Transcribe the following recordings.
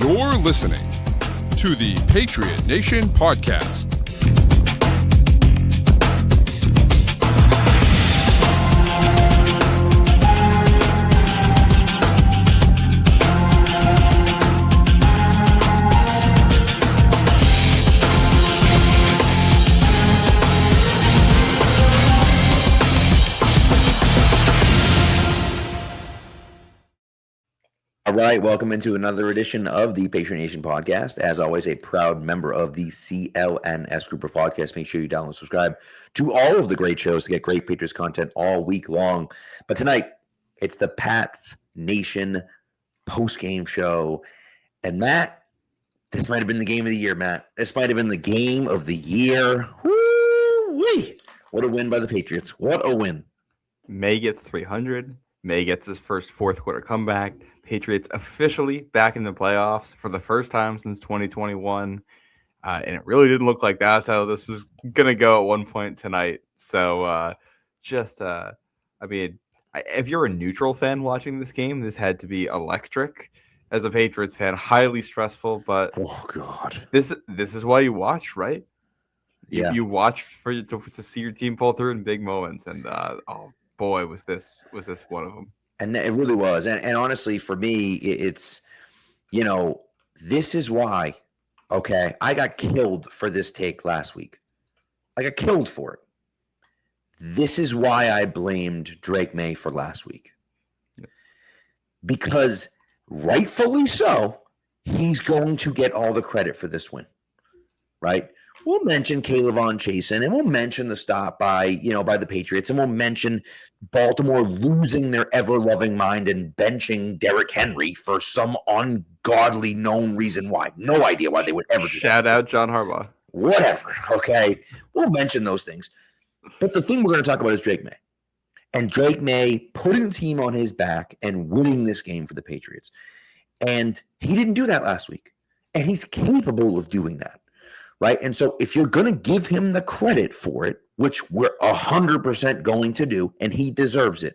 You're listening to the Patriot Nation Podcast. All right, welcome into another edition of the Patriot Nation Podcast. As always, a proud member of the CLNS group of podcasts. Make sure you download and subscribe to all of the great shows to get great Patriots content all week long. But tonight, it's the Pats Nation post-game show. And Matt, this might have been the game of the year, Matt. This might have been the game of the year. Woo-wee! What a win by the Patriots. What a win. May gets 300. May gets his first fourth quarter comeback. Patriots officially back in the playoffs for the first time since 2021. And it really didn't look like that's how this was going to go at one point tonight. So if you're a neutral fan watching this game, this had to be electric. As a Patriots fan, highly stressful. But oh God, this is why you watch, right? Yeah, you watch to see your team pull through in big moments. And oh boy, was this one of them. And it really was. And honestly, for me, it's, this is why, okay, I got killed for this take last week. I got killed for it. This is why I blamed Drake May for last week. Because rightfully so, he's going to get all the credit for this win, right? We'll mention Callahan chasing, and we'll mention the stop by the Patriots, and we'll mention Baltimore losing their ever-loving mind and benching Derrick Henry for some ungodly known reason why. No idea why they would ever do that. Shout out John Harbaugh. Whatever, okay? We'll mention those things. But the thing we're going to talk about is Drake May. And Drake May putting the team on his back and winning this game for the Patriots. And he didn't do that last week. And he's capable of doing that. Right. And so if you're going to give him the credit for it, which we're 100% going to do, and he deserves it,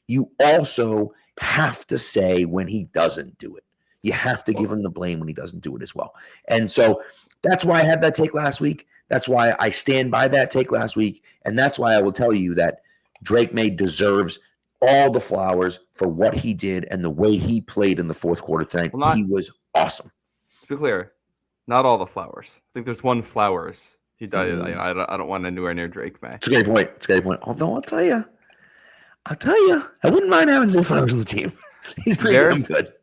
you also have to say when he doesn't do it. You have to give him the blame when he doesn't do it as well. And so that's why I had that take last week. That's why I stand by that take last week. And that's why I will tell you that Drake May deserves all the flowers for what he did and the way he played in the fourth quarter tonight. He was awesome. To be clear. Not all the flowers. I think there's one flowers. He died. I don't want anywhere near Drake May. It's a great point. Although I'll tell you, I wouldn't mind having Zay Flowers on the team. He's pretty damn good.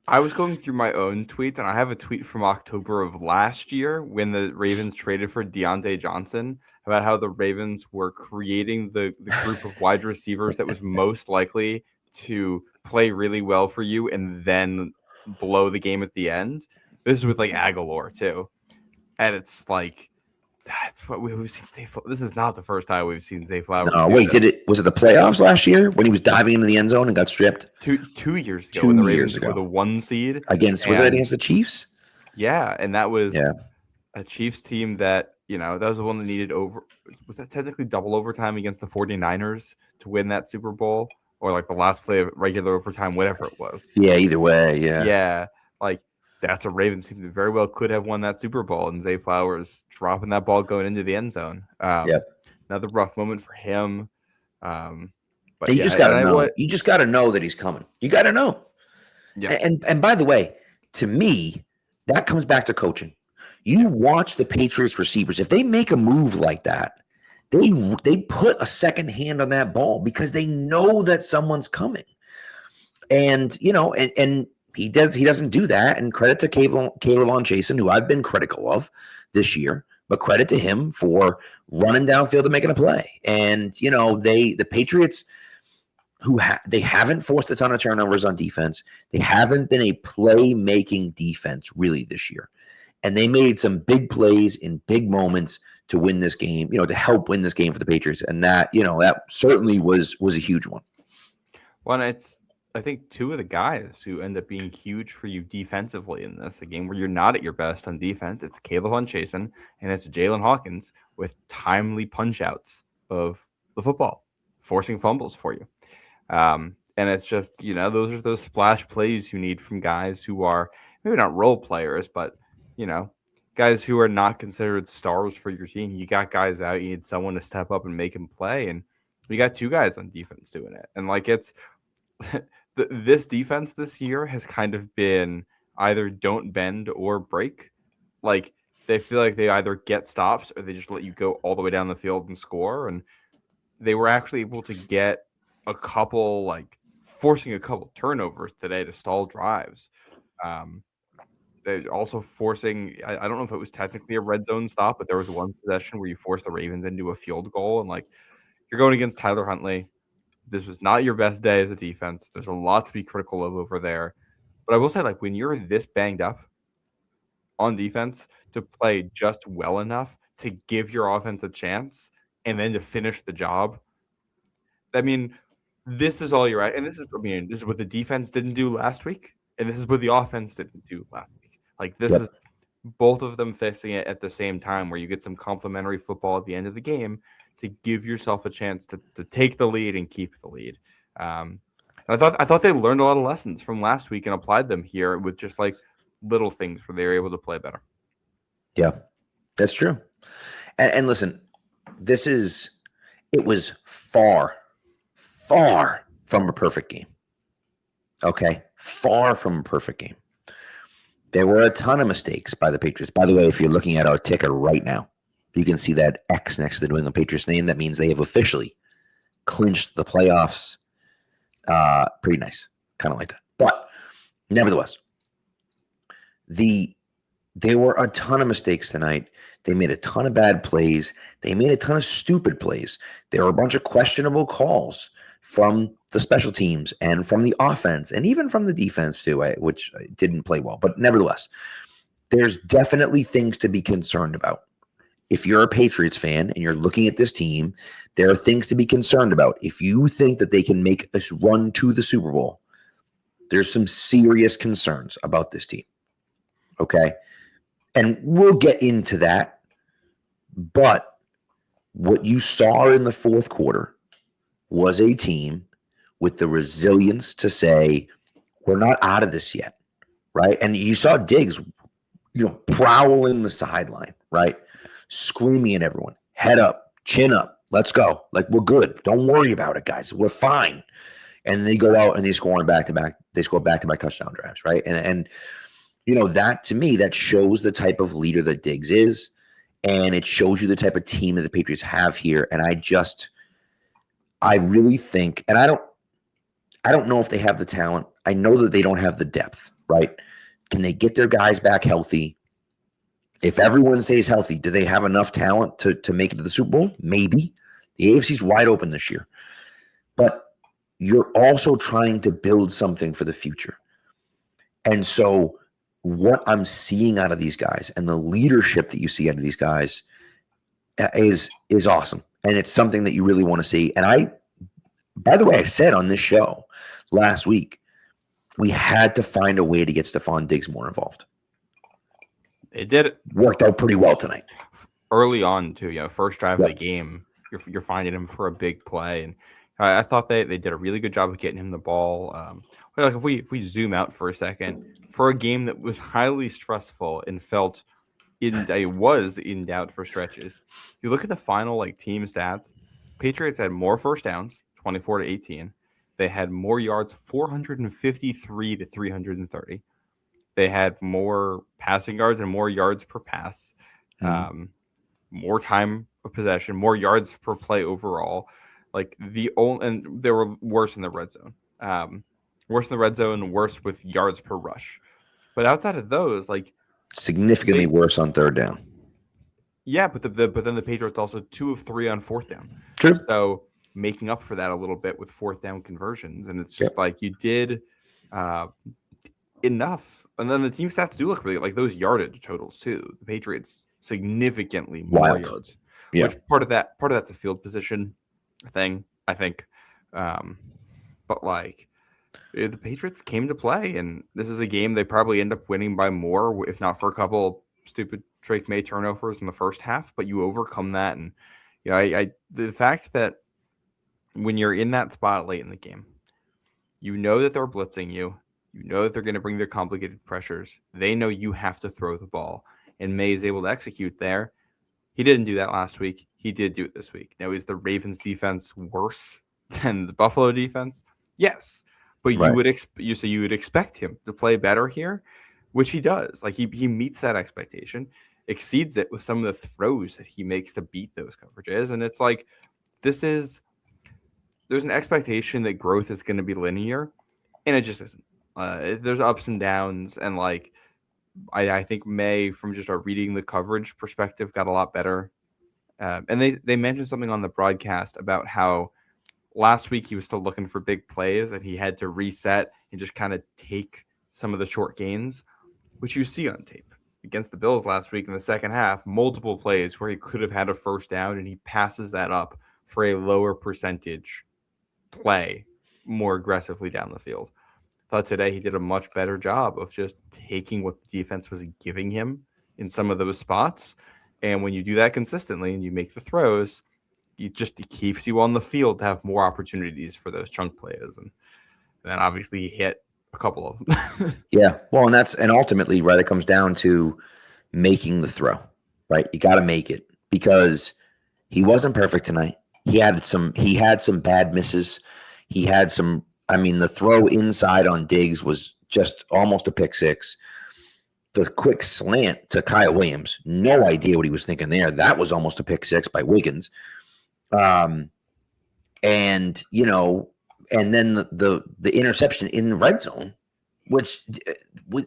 I was going through my own tweets, and I have a tweet from October of last year when the Ravens traded for Deontay Johnson about how the Ravens were creating the group of wide receivers that was most likely to play really well for you and then blow the game at the end. This is with like Aguilar too, and it's like that's what we've seen. This is not the first time we've seen Zay Flowers. No, wait, was it the playoffs last year when he was diving into the end zone and got stripped? Two years ago, when the Ravens were the 1 seed was that against the Chiefs? Yeah, and that was a Chiefs team that that was the one that needed was that technically double overtime against the 49ers to win that Super Bowl, or like the last play of regular overtime, whatever it was. Yeah, either way, yeah, like. That's a Ravens team that very well could have won that Super Bowl, and Zay Flowers dropping that ball going into the end zone. Another rough moment for him. But you just got to know. You just got to know that he's coming. You got to know. Yeah. And by the way, to me, that comes back to coaching. You watch the Patriots receivers. If they make a move like that, they put a second hand on that ball because they know that someone's coming. And and he doesn't do that, and credit to Callahan Chasen, who I've been critical of this year, but credit to him for running downfield and making a play. And the Patriots, they haven't forced a ton of turnovers on defense. They haven't been a play-making defense really this year, and they made some big plays in big moments to win this game. To help win this game for the Patriots, and that certainly was a huge one. Well, it's. I think two of the guys who end up being huge for you defensively in this, a game where you're not at your best on defense, it's Callahan Chasen and it's Jalen Hawkins with timely punch-outs of the football, forcing fumbles for you. And it's just, those are those splash plays you need from guys who are maybe not role players, but guys who are not considered stars for your team. You got guys out. You need someone to step up and make them play, and we got 2 guys on defense doing it. And it's this defense this year has kind of been either don't bend or break. They feel like they either get stops or they just let you go all the way down the field and score. And they were actually able to get a couple, forcing a couple turnovers today to stall drives. They're also forcing, I don't know if it was technically a red zone stop, but there was one possession where you forced the Ravens into a field goal. And you're going against Tyler Huntley. This was not your best day as a defense. There's a lot to be critical of over there. But I will say, when you're this banged up on defense to play just well enough to give your offense a chance and then to finish the job, this is all you're at. And this is what the defense didn't do last week. And this is what the offense didn't do last week. This is both of them fixing it at the same time, where you get some complimentary football at the end of the game to give yourself a chance to take the lead and keep the lead. And I thought they learned a lot of lessons from last week and applied them here with just little things where they were able to play better. Yeah, that's true. And listen, it was far from a perfect game. Okay, far from a perfect game. There were a ton of mistakes by the Patriots. By the way, if you're looking at our ticker right now, you can see that X next to the New England Patriots name. That means they have officially clinched the playoffs. Pretty nice, kind of like that. But nevertheless, there were a ton of mistakes tonight. They made a ton of bad plays. They made a ton of stupid plays. There were a bunch of questionable calls from the special teams and from the offense and even from the defense too, which didn't play well. But nevertheless, there's definitely things to be concerned about. If you're a Patriots fan and you're looking at this team, there are things to be concerned about. If you think that they can make this run to the Super Bowl, there's some serious concerns about this team. Okay? And we'll get into that. But what you saw in the fourth quarter was a team with the resilience to say, we're not out of this yet, right? And you saw Diggs, prowling the sideline, right? Screaming at everyone, head up, chin up, let's go. We're good. Don't worry about it, guys. We're fine. And they go out and they score on back-to-back. They score back-to-back touchdown drives, right? And that to me, that shows the type of leader that Diggs is, and it shows you the type of team that the Patriots have here. And I really think, and I don't know if they have the talent. I know that they don't have the depth, right? Can they get their guys back healthy? If everyone stays healthy, do they have enough talent to make it to the Super Bowl? Maybe. The AFC's wide open this year. But you're also trying to build something for the future. And so what I'm seeing out of these guys and the leadership that you see out of these guys is awesome. And it's something that you really want to see. And by the way, I said on this show last week, we had to find a way to get Stephon Diggs more involved. They did it. Worked out pretty well tonight. Early on, too, first drive of the game, you're finding him for a big play. And I thought they did a really good job of getting him the ball. If we zoom out for a second, for a game that was highly stressful and was in doubt for stretches, you look at the final team stats. Patriots had more first downs, 24-18. They had more yards, 453 to 330. They had more passing yards and more yards per pass, more time of possession, more yards per play overall. And they were worse in the red zone. Worse with yards per rush. But outside of those, significantly worse on third down. Yeah, but then the Patriots also 2 of 3 on fourth down. True. So making up for that a little bit with fourth down conversions, and it's just you did enough. And then the team stats do look really those yardage totals too. The Patriots significantly more yards. Yeah. Which part of that's a field position thing, I think. But the Patriots came to play, and this is a game they probably end up winning by more, if not for a couple stupid Drake May turnovers in the first half. But you overcome that, and the fact that when you're in that spot late in the game, you know that they're blitzing you. You know that they're going to bring their complicated pressures. They know you have to throw the ball. And May is able to execute there. He didn't do that last week. He did do it this week. Now, is the Ravens defense worse than the Buffalo defense? Yes. But Right. you would expect him to play better here, which he does. Like he meets that expectation, exceeds it with some of the throws that he makes to beat those coverages. And it's like, there's an expectation that growth is going to be linear, and it just isn't. There's ups and downs, and like I think May, from just our reading the coverage perspective, got a lot better. And they mentioned something on the broadcast about how last week he was still looking for big plays and he had to reset and just kind of take some of the short gains, which you see on tape. Against the Bills last week in the second half, multiple plays where he could have had a first down and he passes that up for a lower percentage play more aggressively down the field. Thought today he did a much better job of just taking what the defense was giving him in some of those spots. And when you do that consistently and you make the throws, it keeps you on the field to have more opportunities for those chunk plays. And then obviously he hit a couple of them. Yeah. Well, and ultimately, right, it comes down to making the throw, right? You got to make it, because he wasn't perfect tonight. He had some bad misses. He had some, the throw inside on Diggs was just almost a pick six. The quick slant to Kyle Williams, no idea what he was thinking there. That was almost a pick six by Wiggins. And then the interception in the red zone, which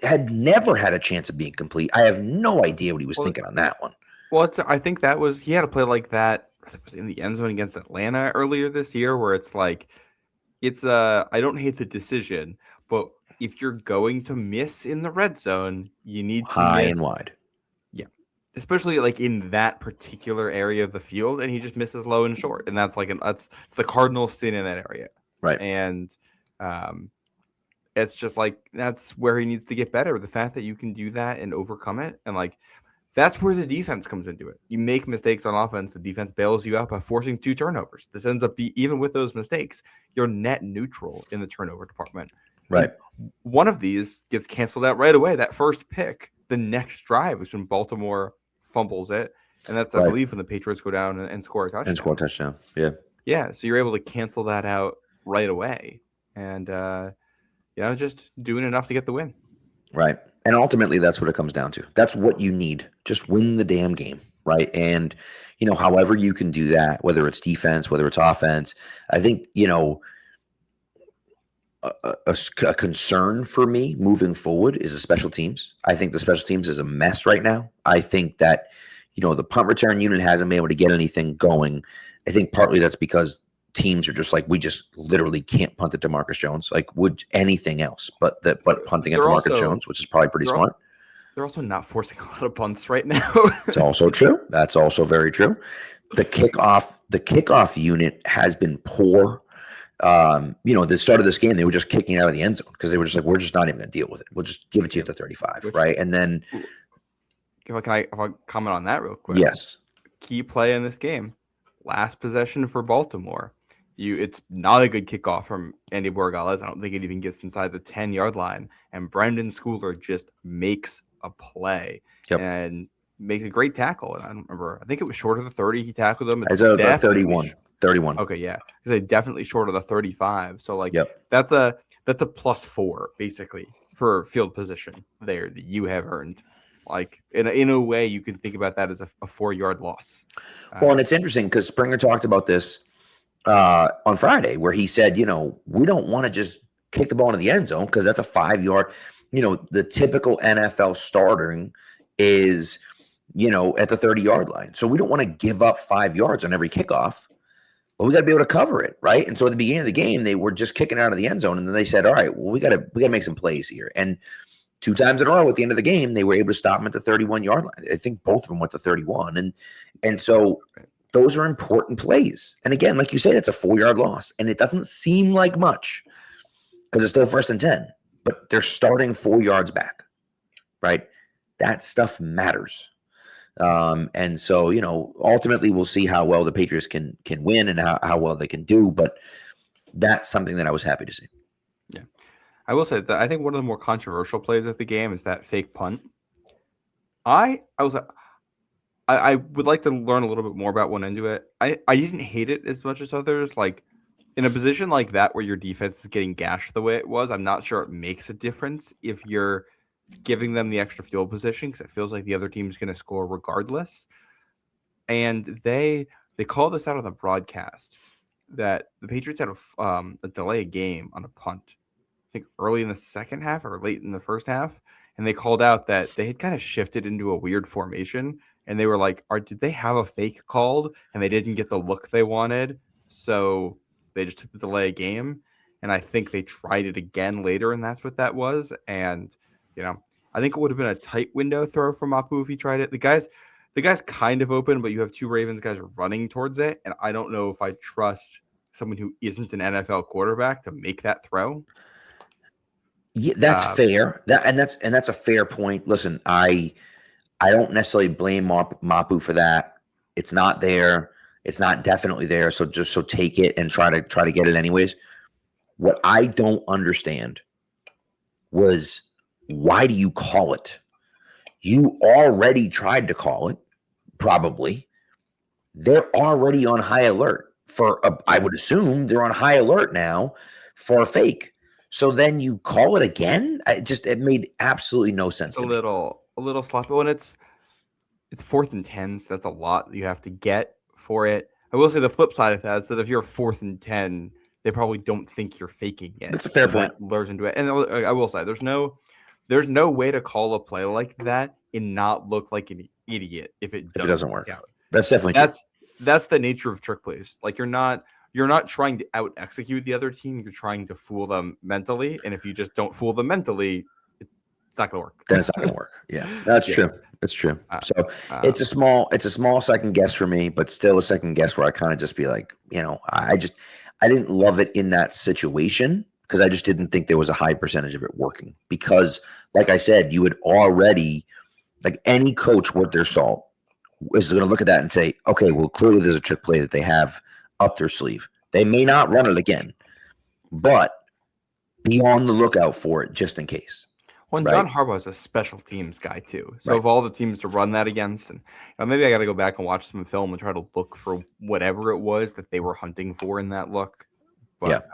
had never had a chance of being complete. I have no idea what he was thinking on that one. Well, I think he had a play like that. It was in the end zone against Atlanta earlier this year, where it's like, I don't hate the decision, but if you're going to miss in the red zone, you need to high miss and wide. Yeah. Especially like in that particular area of the field, and he just misses low and short. And that's it's the cardinal sin in that area. Right. And it's just like, that's where he needs to get better. The fact that you can do that and overcome it, and like, that's where the defense comes into it. You make mistakes on offense, the defense bails you out by forcing 2 turnovers. This ends up even with those mistakes, you're net neutral in the turnover department. Right. And one of these gets canceled out right away. That first pick, the next drive is when Baltimore fumbles it. And that's, I believe, when the Patriots go down and score a touchdown. Yeah. Yeah. So you're able to cancel that out right away. And, just doing enough to get the win. Right. And ultimately, that's what it comes down to. That's what you need. Just win the damn game, right? And, however you can do that, whether it's defense, whether it's offense, I think, a concern for me moving forward is the special teams. I think the special teams is a mess right now. I think that, the punt return unit hasn't been able to get anything going. I think partly that's because teams are just like, we just literally can't punt it to Marcus Jones. Like, would anything else but punting it to Marcus Jones, which is probably pretty smart. They're also not forcing a lot of punts right now. It's also true. That's also very true. The kickoff unit has been poor. The start of this game, they were just kicking out of the end zone because they were just like, we're just not even going to deal with it. We'll just give it to you at the 35, right? And then, can I comment on that real quick? Yes. Key play in this game, last possession for Baltimore. It's not a good kickoff from Andy Borregales. I don't think it even gets inside the 10-yard line. And Brendan Schooler just makes a play and makes a great tackle. And I don't remember. I think it was short of the 30. He tackled him. It's a 31. 31. Okay, yeah. Because definitely short of the 35. So that's a +4 basically for field position there that you have earned. Like in a way, you can think about that as a 4-yard loss. Well, and it's interesting because Springer talked about this on Friday, where he said, we don't want to just kick the ball into the end zone because that's a 5-yard. The typical NFL starting is, at the 30-yard line. So we don't want to give up 5 yards on every kickoff, but we got to be able to cover it, right? And so at the beginning of the game, they were just kicking out of the end zone, and then they said, all right, well, we got to make some plays here. And 2 times in a row at the end of the game, they were able to stop them at the 31-yard line. I think both of them went to 31. And so those are important plays. And again, like you said, it's a 4-yard loss. And it doesn't seem like much because it's still 1st and 10. But they're starting 4 yards back, right? That stuff matters. And so, ultimately we'll see how well the Patriots can win and how well they can do. But that's something that I was happy to see. Yeah. I will say that I think one of the more controversial plays of the game is that fake punt. I would like to learn a little bit more about what went into it. I didn't hate it as much as others. Like in a position like that where your defense is getting gashed the way it was, I'm not sure it makes a difference if you're giving them the extra field position because it feels like the other team's going to score regardless. And they called this out on the broadcast that the Patriots had a delay of game on a punt, I think early in the second half or late in the first half. And they called out that they had kind of shifted into a weird formation. And they were like, did they have a fake called? And they didn't get the look they wanted. So they just took the delay of game. And I think they tried it again later, and that's what that was. And, I think it would have been a tight window throw from Mapu if he tried it. The guy's kind of open, but you have two Ravens guys running towards it. And I don't know if I trust someone who isn't an NFL quarterback to make that throw. Yeah, that's fair. That's a fair point. Listen, I don't necessarily blame Mapu for that. It's not there. It's not definitely there. So take it and try to get it anyways. What I don't understand was, why do you call it? You already tried to call it, probably. They're already on high alert I would assume they're on high alert now for a fake. So then you call it again? It made absolutely no sense. A little sloppy. When it's 4th and 10, so that's a lot you have to get for it. I will say the flip side of that is that if you're 4th and 10, they probably don't think you're faking it. That's a fair point. That lures into it. And I will say there's no way to call a play like that and not look like an idiot if it doesn't work out. That's definitely that's the nature of trick plays. Like you're not trying to out execute the other team. You're trying to fool them mentally. And if you just don't fool them mentally, it's not going to work. Then it's not going to work. Yeah, that's true. That's true. So it's a small second guess for me, but still a second guess where I kind of just be like, I didn't love it in that situation because I just didn't think there was a high percentage of it working. Because, like I said, you would already, like any coach worth their salt is going to look at that and say, okay, well, clearly there's a trick play that they have up their sleeve. They may not run it again, but be on the lookout for it just in case. Well, and John Harbaugh is a special teams guy too. So of all the teams to run that against, and maybe I got to go back and watch some film and try to look for whatever it was that they were hunting for in that look. But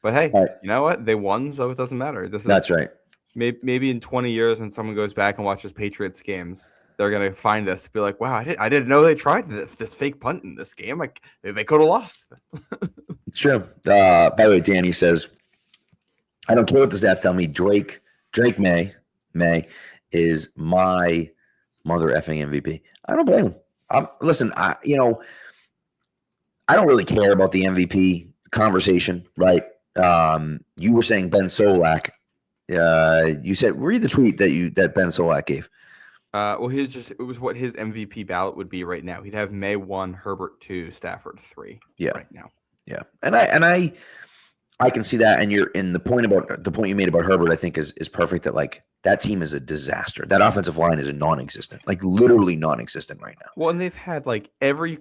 But hey, you know what? They won, so it doesn't matter. That's right. Maybe in 20 years when someone goes back and watches Patriots games, they're gonna find this and be like, "Wow, I didn't know they tried this fake punt in this game. Like they could have lost." It's true. By the way, Danny says, "I don't care what the stats tell me. Drake May is my mother effing MVP." I don't blame him. Listen, I don't really care about the MVP conversation, right? You were saying Ben Solak. You said read the tweet that Ben Solak gave. It was what his MVP ballot would be right now. He'd have May 1, Herbert 2, Stafford 3. Yeah, right now. Yeah, and I can see that. And the point you made about Herbert, I think is perfect. That like that team is a disaster. That offensive line is non-existent, like literally non-existent right now. Well, and they've had like every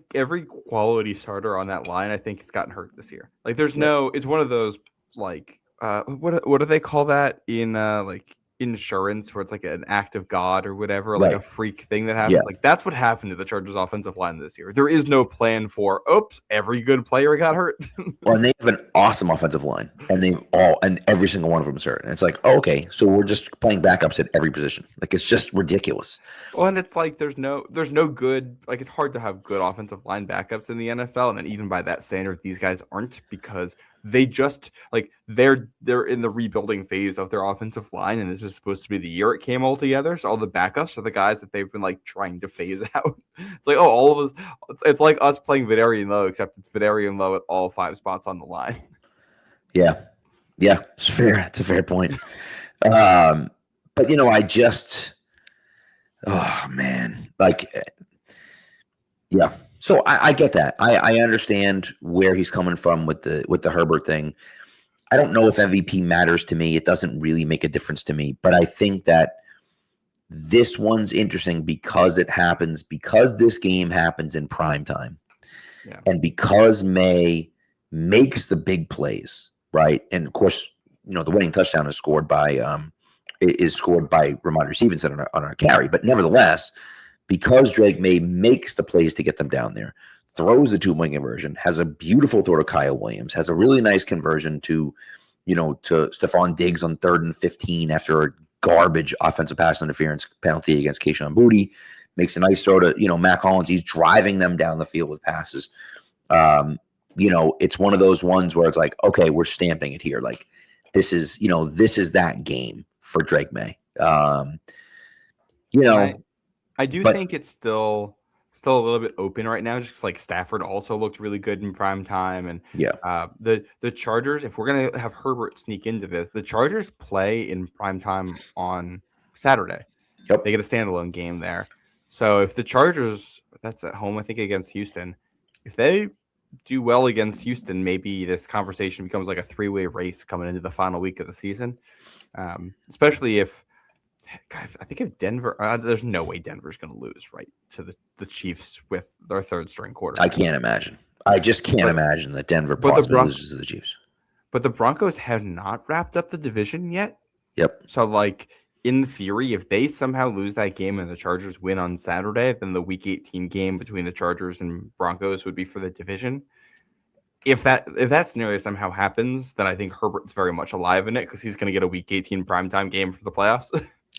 quality starter on that line. I think has gotten hurt this year. Like there's no. It's one of those like what do they call that in like insurance where it's like an act of God or whatever, like a freak thing that happens. Like that's what happened to the Chargers offensive line this year. There is no plan for every good player got hurt. Well, and they have an awesome offensive line, and every single one of them is hurt. And it's like, okay, so we're just playing backups at every position. Like it's just ridiculous. Well, and it's like there's no good, like it's hard to have good offensive line backups in the NFL, and then even by that standard, these guys aren't, because they just like they're in the rebuilding phase of their offensive line, and this is supposed to be the year it came all together. So all the backups are the guys that they've been like trying to phase out. It's like all of us. It's like us playing Vidarian Low, except it's Vidarian Low at all 5 spots on the line. Yeah, it's fair. It's a fair point. But I just, oh man, yeah. So I get that. I understand where he's coming from with the Herbert thing. I don't know if MVP matters to me. It doesn't really make a difference to me. But I think that this one's interesting because this game happens in prime time. Yeah. And because May makes the big plays, right? And of course, the winning touchdown is scored by Ramondre Stevenson on a carry. But nevertheless, because Drake May makes the plays to get them down there, throws the 2-point conversion, has a beautiful throw to Kyle Williams, has a really nice conversion to Stephon Diggs on 3rd and 15 after a garbage offensive pass interference penalty against Keyshawn Boutte, makes a nice throw to, Matt Collins. He's driving them down the field with passes. It's one of those ones where it's like, okay, we're stamping it here. Like this is that game for Drake May. I do think it's still a little bit open right now, just like Stafford also looked really good in prime time. And the Chargers, if we're going to have Herbert sneak into this, the Chargers play in prime time on Saturday. Yep. They get a standalone game there. So if the Chargers, that's at home, I think, against Houston, if they do well against Houston, maybe this conversation becomes like a 3-way race coming into the final week of the season. Especially if, I think if Denver, there's no way Denver's going to lose, right, to the Chiefs with their 3rd string quarterback. I can't imagine. I just can't imagine that Denver possibly loses to the Chiefs. But the Broncos have not wrapped up the division yet. Yep. So, like, in theory, if they somehow lose that game and the Chargers win on Saturday, then the Week 18 game between the Chargers and Broncos would be for the division. If that scenario somehow happens, then I think Herbert's very much alive in it because he's going to get a Week 18 primetime game for the playoffs.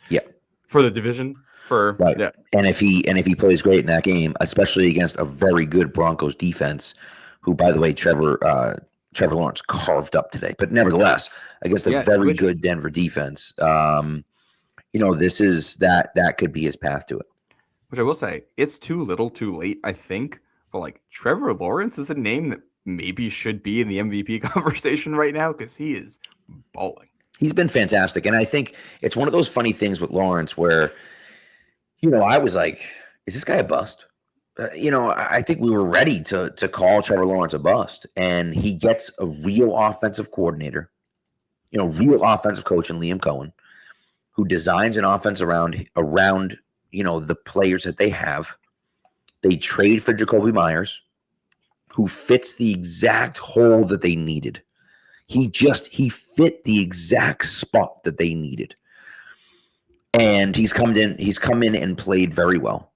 Yeah. For the division. Right. Yeah. And if he plays great in that game, especially against a very good Broncos defense, who, by the way, Trevor Lawrence carved up today, but nevertheless, against a very good Denver defense, this is that could be his path to it. Which I will say, it's too little too late, I think. But like Trevor Lawrence is a name that maybe should be in the MVP conversation right now because he is balling. He's been fantastic. And I think it's one of those funny things with Lawrence where, I was like, is this guy a bust? I think we were ready to call Trevor Lawrence a bust. And he gets a real offensive coordinator, real offensive coach in Liam Cohen, who designs an offense around the players that they have. They trade for Jacoby Myers, who fits the exact hole that they needed. He fit the exact spot that they needed. And he's come in and played very well.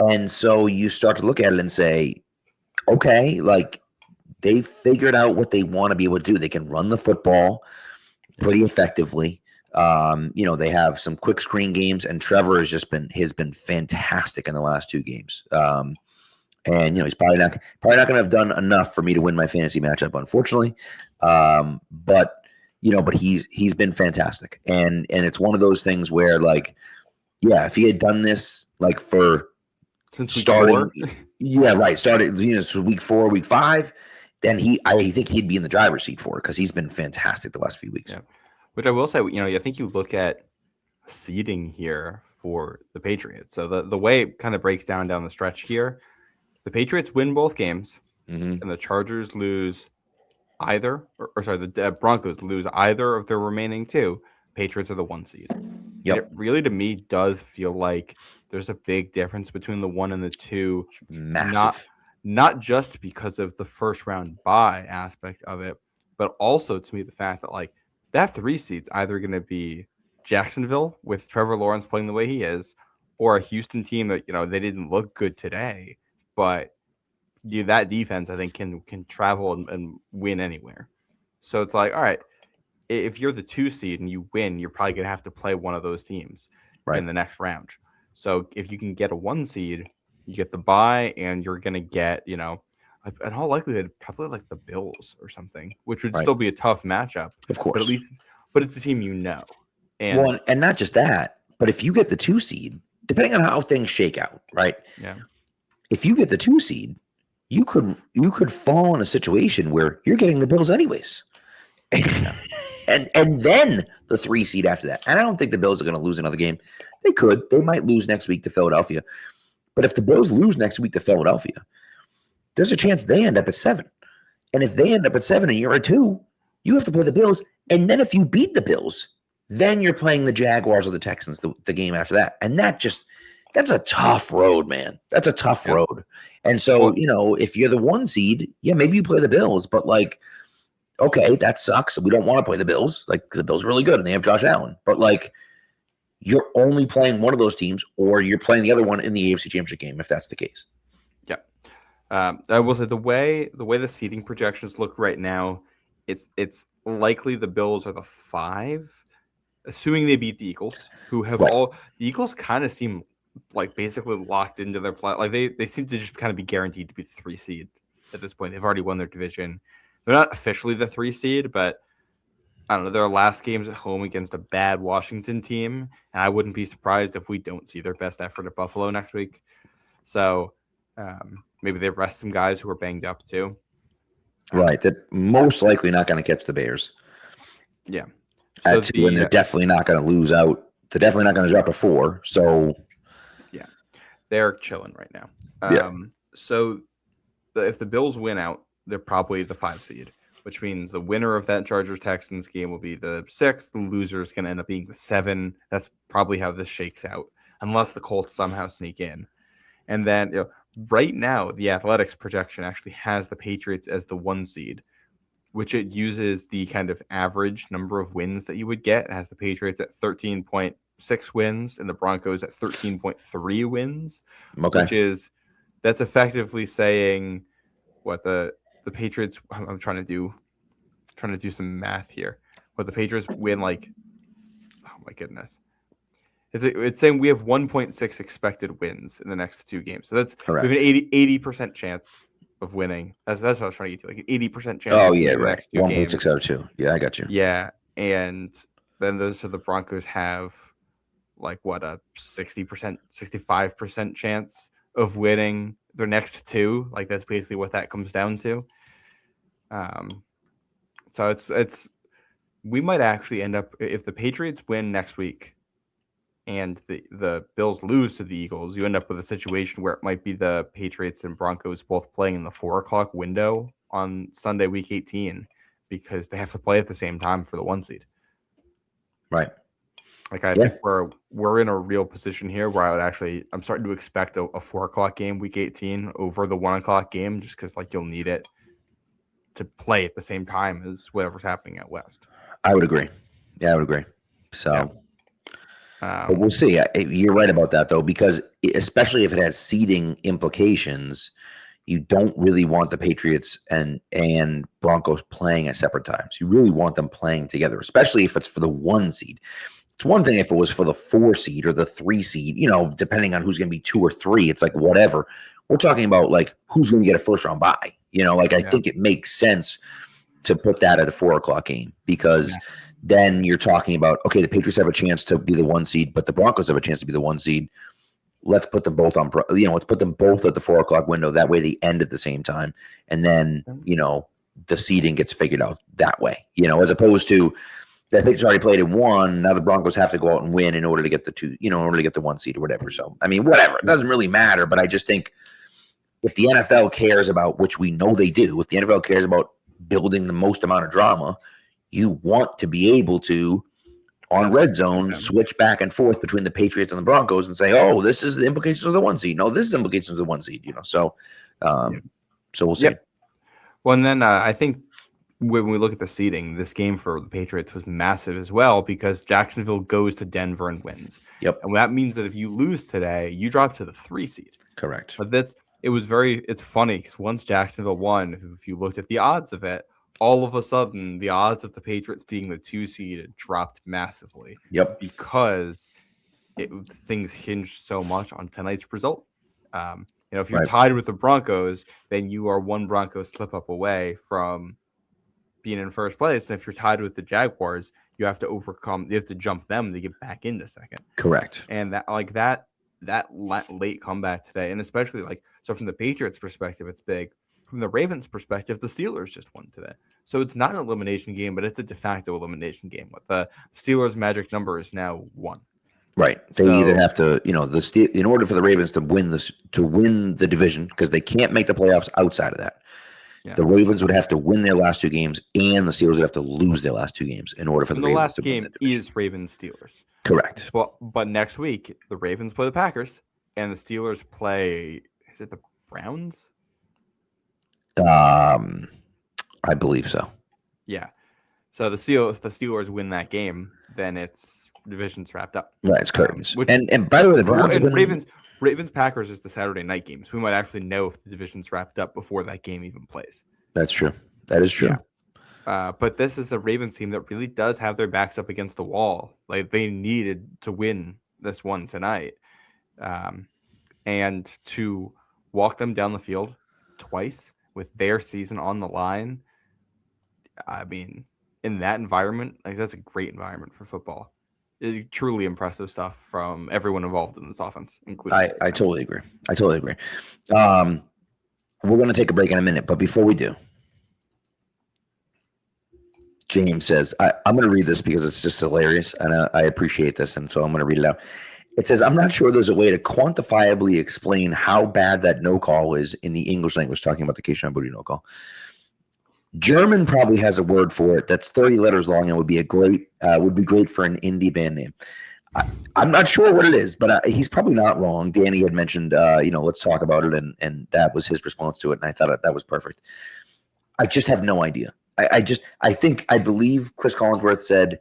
And so you start to look at it and say, okay, like they figured out what they want to be able to do. They can run the football pretty effectively. They have some quick screen games, and Trevor has been fantastic in the last 2 games. And he's probably not going to have done enough for me to win my fantasy matchup, unfortunately. But he's been fantastic, and it's one of those things where, like, if he had done this like for since starting, started week 4, week 5, then I think he'd be in the driver's seat for it because he's been fantastic the last few weeks. Yeah. Which I will say, I think you look at seeding here for the Patriots. So the way it kind of breaks down the stretch here. The Patriots win both games, and the Chargers lose either, the Broncos lose either of their remaining 2. Patriots are the 1 seed. Yep. And it really, to me, does feel like there's a big difference between the 1 and the 2. Massive. Not just because of the first round bye aspect of it, but also to me the fact that like that 3 seed's either going to be Jacksonville with Trevor Lawrence playing the way he is, or a Houston team that they didn't look good today. But that defense, I think, can travel and win anywhere. So it's like, all right, if you're the 2 seed and you win, you're probably going to have to play one of those teams in the next round. So if you can get a 1 seed, you get the bye, and you're going to get, in all likelihood, probably like the Bills or something, which would still be a tough matchup. Of course. But it's a team And and not just that, but if you get the 2 seed, depending on how things shake out, right? Yeah. If you get the 2 seed, you could fall in a situation where you're getting the Bills anyways. and then the 3 seed after that. And I don't think the Bills are going to lose another game. They could. They might lose next week to Philadelphia. But if the Bills lose next week to Philadelphia, there's a chance they end up at 7. And if they end up at 7 and you're at 2, you have to play the Bills. And then if you beat the Bills, then you're playing the Jaguars or the Texans the game after that. And that's a tough road, man. That's a tough road. And so, if you're the 1 seed, maybe you play the Bills, but like Okay, that sucks. We don't want to play the Bills. Like, the Bills are really good and they have Josh Allen. But, like, you're only playing one of those teams or you're playing the other one in the AFC Championship game, if that's the case. Yeah. I will say the way the seeding projections look right now, it's likely the Bills are the 5, assuming they beat the Eagles, who have the Eagles kind of seem like basically locked into their play. Like they seem to just kind of be guaranteed to be the 3 seed at this point. They've already won their division. They're not officially the 3 seed, but I don't know. Their last game's at home against a bad Washington team, and I wouldn't be surprised if we don't see their best effort at Buffalo next week. So maybe they rest some guys who are banged up too. Right. That most likely not going to catch the Bears. Yeah. So and they're definitely not going to lose out. They're definitely not going to drop a 4. So yeah, they're chilling right now. So if the Bills win out, they're probably the 5 seed, which means the winner of that Chargers-Texans game will be the 6. The loser is going to end up being the 7. That's probably how this shakes out, unless the Colts somehow sneak in. And then right now, the Athletics projection actually has the Patriots as the 1 seed, which it uses the kind of average number of wins that you would get. It has the Patriots at 13.6 wins and the Broncos at 13.3 wins, that's effectively saying what the Patriots. I'm trying to do some math here. What the Patriots win, like, oh my goodness. It's saying we have 1.6 expected wins in the next 2 games. So that's correct. We have an 80% chance of winning. That's what I was trying to get to, like an 80% chance of winning the next 2 games. 1.6 out of 2. Yeah, I got you. Yeah, and then the Broncos have like what, a 60%, 65% chance of winning their next 2. Like that's basically what that comes down to. So it's we might actually end up, if the Patriots win next week and the Bills lose to the Eagles, you end up with a situation where it might be the Patriots and Broncos both playing in the 4:00 window on Sunday, week 18, because they have to play at the same time for the 1 seed. Right. Like I think we're in a real position here where I'm starting to expect a 4:00 game week 18 over the 1:00 game, just because like you'll need it to play at the same time as whatever's happening at West. I would agree. Yeah, I would agree. So. Yeah. But we'll see. You're right about that, though, because especially if it has seeding implications, you don't really want the Patriots and Broncos playing at separate times. You really want them playing together, especially if it's for the 1 seed. It's one thing if it was for the 4 seed or the 3 seed, depending on who's going to be 2 or 3. It's like whatever. We're talking about like who's going to get a first round bye. I think it makes sense to put that at a 4:00 game because. Yeah. Then you're talking about, okay, the Patriots have a chance to be the 1 seed, but the Broncos have a chance to be the 1 seed. Let's put them both on, let's put them both at the 4:00 window. That way they end at the same time. And then, the seeding gets figured out that way, as opposed to the Patriots already played in 1. Now the Broncos have to go out and win in order to get the 2, in order to get the 1 seed or whatever. So, I mean, whatever. It doesn't really matter. But I just think if the NFL cares about, which we know they do, if the NFL cares about building the most amount of drama, you want to be able to, on Red Zone, switch back and forth between the Patriots and the Broncos and say, oh, this is the implications of the 1 seed. No, this is the implications of the 1 seed, So we'll see. Yep. Well, and then I think when we look at the seeding, this game for the Patriots was massive as well because Jacksonville goes to Denver and wins. Yep. And that means that if you lose today, you drop to the 3 seed. Correct. But it's funny because once Jacksonville won, if you looked at the odds of it, all of a sudden, the odds of the Patriots being the 2 seed dropped massively. Yep. Because things hinged so much on tonight's result. If you're tied with the Broncos, then you are 1 Broncos slip up away from being in first place. And if you're tied with the Jaguars, you have to jump them to get back into second. Correct. And that late comeback today, and especially so from the Patriots' perspective, it's big. From the Ravens' perspective, the Steelers just won today. So it's not an elimination game, but it's a de facto elimination game. The Steelers' magic number is now 1. Right. They either have to, in order for the Ravens to win the division, because they can't make the playoffs outside of that. Yeah. The Ravens would have to win their last 2 games, and the Steelers would have to lose their last 2 games in order for the Ravens last to game win the division. Is Ravens-Steelers. Correct. But next week, the Ravens play the Packers, and the Steelers play, is it the Browns? I believe so. Yeah. So the Steelers win that game, then it's division's wrapped up. Right, it's curtains. And by the way, the Browns and Ravens Packers is the Saturday night game, so we might actually know if the division's wrapped up before that game even plays. That's true. That is true. Yeah. But this is a Ravens team that really does have their backs up against the wall. Like they needed to win this one tonight, and to walk them down the field twice with their season on the line. I mean, in that environment, like that's a great environment for football. It's truly impressive stuff from everyone involved in this offense, including. I totally agree. We're going to take a break in a minute, but before we do, James says, I'm going to read this because it's just hilarious, and I appreciate this, and so I'm going to read it out. It says, I'm not sure there's a way to quantifiably explain how bad that no call is in the English language, talking about the Keyshawn Boutte no call. German probably has a word for it that's 30 letters long and would be great for an indie band name. I'm not sure what it is, but he's probably not wrong. Danny had mentioned, let's talk about it, and that was his response to it, and I thought that was perfect. I just have no idea. I believe Chris Collinsworth said,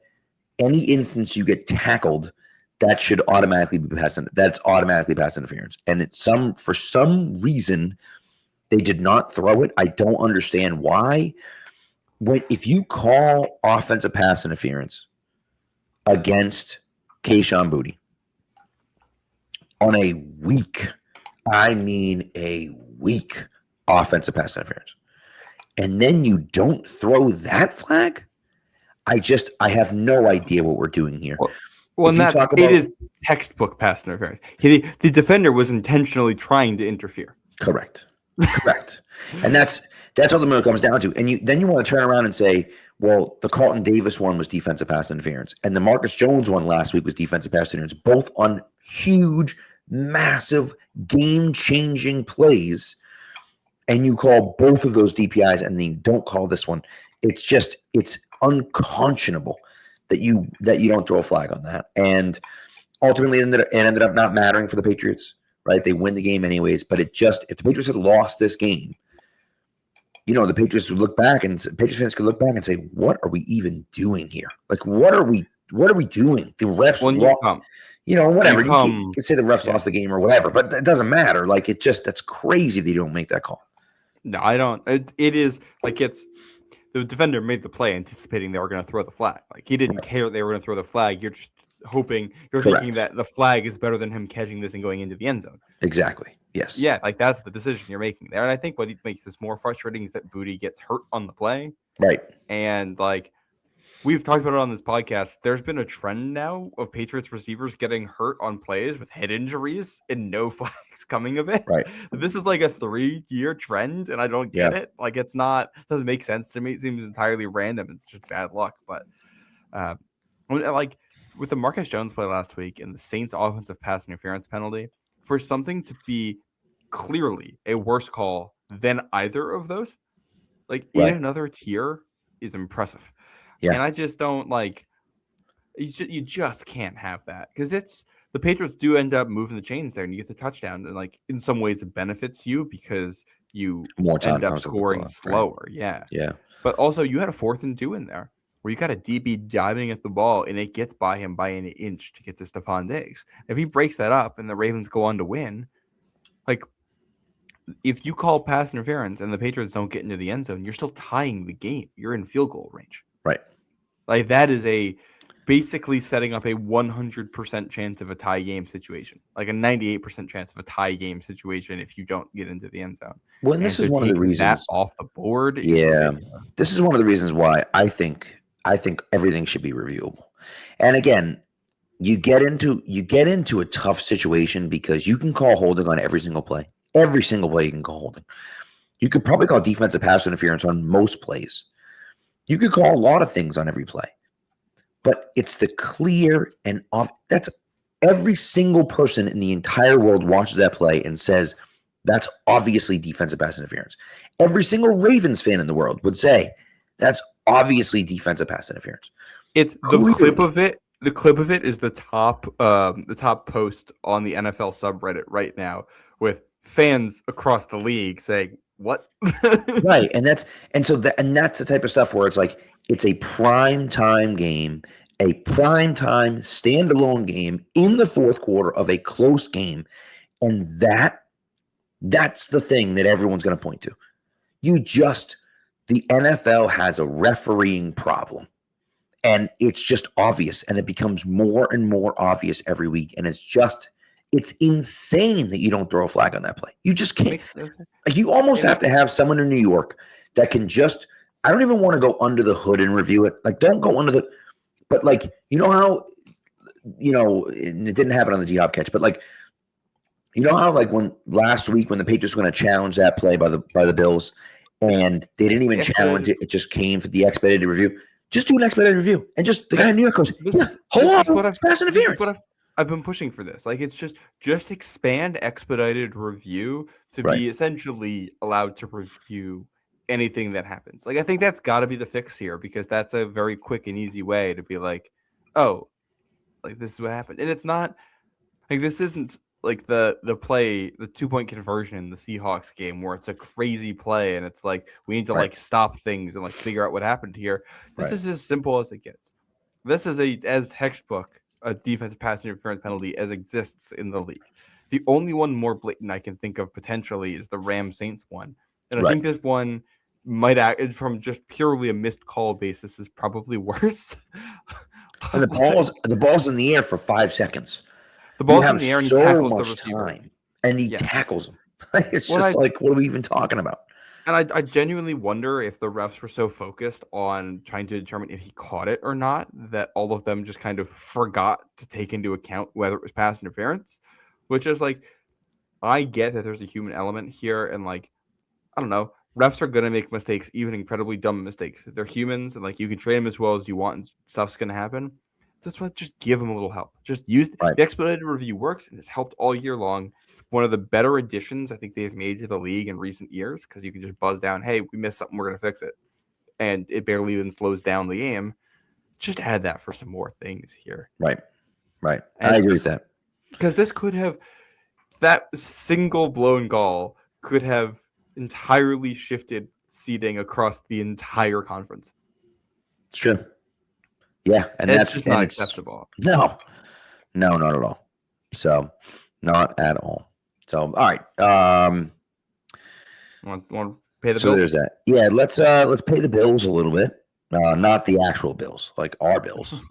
any instance you get tackled, that should automatically be pass. That's automatically pass interference, and for some reason. They did not throw it. I don't understand why. If you call offensive pass interference against Keyshawn Boutte on a weak offensive pass interference, and then you don't throw that flag, I have no idea what we're doing here. Well, and it is textbook pass interference. The defender was intentionally trying to interfere. Correct. And that's ultimately what it comes down to. And then you want to turn around and say, well, the Carlton Davis one was defensive pass interference, and the Marcus Jones one last week was defensive pass interference, both on huge, massive, game-changing plays. And you call both of those DPIs, and then you don't call this one. It's unconscionable that you don't throw a flag on that. And ultimately, it ended up not mattering for the Patriots. Right, they win the game anyways, but if the Patriots had lost this game, the Patriots would look back, and Patriots fans could look back and say, "What are we even doing here? Like, what are we doing?" The refs, whatever. You can say the refs lost the game or whatever, but that doesn't matter. Like, that's crazy they don't make that call. No, I don't. It is like the defender made the play anticipating they were going to throw the flag. Like he didn't care they were going to throw the flag. You're just thinking that the flag is better than him catching this and going into the end zone. Exactly. Yes. Yeah, like that's the decision you're making there. And I think what makes this more frustrating is that Boutte gets hurt on the play. Right. And like we've talked about it on this podcast, there's been a trend now of Patriots receivers getting hurt on plays with head injuries and no flags coming of it. Right. This is like a 3-year trend, and I don't get it. Like it doesn't make sense to me. It seems entirely random. It's just bad luck. But with the Marcus Jones play last week and the Saints offensive pass interference penalty, for something to be clearly a worse call than either of those, in another tier, is impressive. Yeah. And I just don't you just can't have that, because the Patriots do end up moving the chains there and you get the touchdown, and in some ways it benefits you because you end up scoring slower. Right? Yeah. Yeah. But also you had a 4th and 2 in there, where you got a DB diving at the ball and it gets by him by an inch to get to Stephon Diggs. If he breaks that up and the Ravens go on to win, if you call pass interference and the Patriots don't get into the end zone, you're still tying the game. You're in field goal range. Right. That is basically setting up a 100% chance of a tie game situation, like a 98% chance of a tie game situation if you don't get into the end zone. Well, and this is one of the reasons that off the board. Yeah. This is one of the reasons why I think everything should be reviewable. And again, you get into a tough situation because you can call holding on every single play. Every single play you can call holding. You could probably call defensive pass interference on most plays. You could call a lot of things on every play. But it's the clear and off. That's every single person in the entire world watches that play and says, that's obviously defensive pass interference. Every single Ravens fan in the world would say, that's obviously defensive pass interference. It's the clip of it. The clip of it is the top post on the NFL subreddit right now, with fans across the league saying, what? Right, and that's the type of stuff where it's like it's a prime time game, a prime time standalone game in the fourth quarter of a close game, and that's the thing that everyone's going to point to. The NFL has a refereeing problem, and it's just obvious, and it becomes more and more obvious every week, and it's insane that you don't throw a flag on that play. You just can't. Like, you almost have to have someone in New York that can just, I don't even want to go under the hood and review it. Like, don't go under the, but like, you know how, it didn't happen on the D-Hop catch, but like, you know how like when last week when the Patriots were going to challenge that play by the Bills and they didn't even challenge it. It just came for the expedited review. Just do an expedited review. And just the guy in New York goes, hold on, it's pass interference. I've been pushing for this. Like, it's just expand expedited review to be essentially allowed to review anything that happens. Like, I think that's got to be the fix here, because that's a very quick and easy way to be like, oh, like, this is what happened. And it's not like, this isn't like the 2-point conversion in the Seahawks game where it's a crazy play and it's like we need to like stop things and like figure out what happened here. This is as simple as it gets. This is as textbook a defensive pass interference penalty as exists in the league. The only one more blatant I can think of potentially is the Rams-Saints one. And I think this one might act from just purely a missed call basis is probably worse. And the ball's in the air for 5 seconds. The ball's in the air and he tackles the receiver. And he tackles him. It's like, what are we even talking about? And I genuinely wonder if the refs were so focused on trying to determine if he caught it or not that all of them just kind of forgot to take into account whether it was pass interference, which is like, I get that there's a human element here. And like, I don't know, refs are going to make mistakes, even incredibly dumb mistakes. They're humans, and like, you can train them as well as you want and stuff's going to happen. That's why just give them a little help. Just use the expedited review works, and it's helped all year long. It's one of the better additions I think they've made to the league in recent years, because you can just buzz down, hey, we missed something, we're going to fix it. And it barely even slows down the game. Just add that for some more things here. Right. And I agree with that. Because this could have, that single blown call could have entirely shifted seeding across the entire conference. It's true. Yeah, and that's just not acceptable. No, not at all. So, not at all. So, all right. Want to pay the bills? So there's that. Yeah, let's pay the bills a little bit. Not the actual bills, like our bills.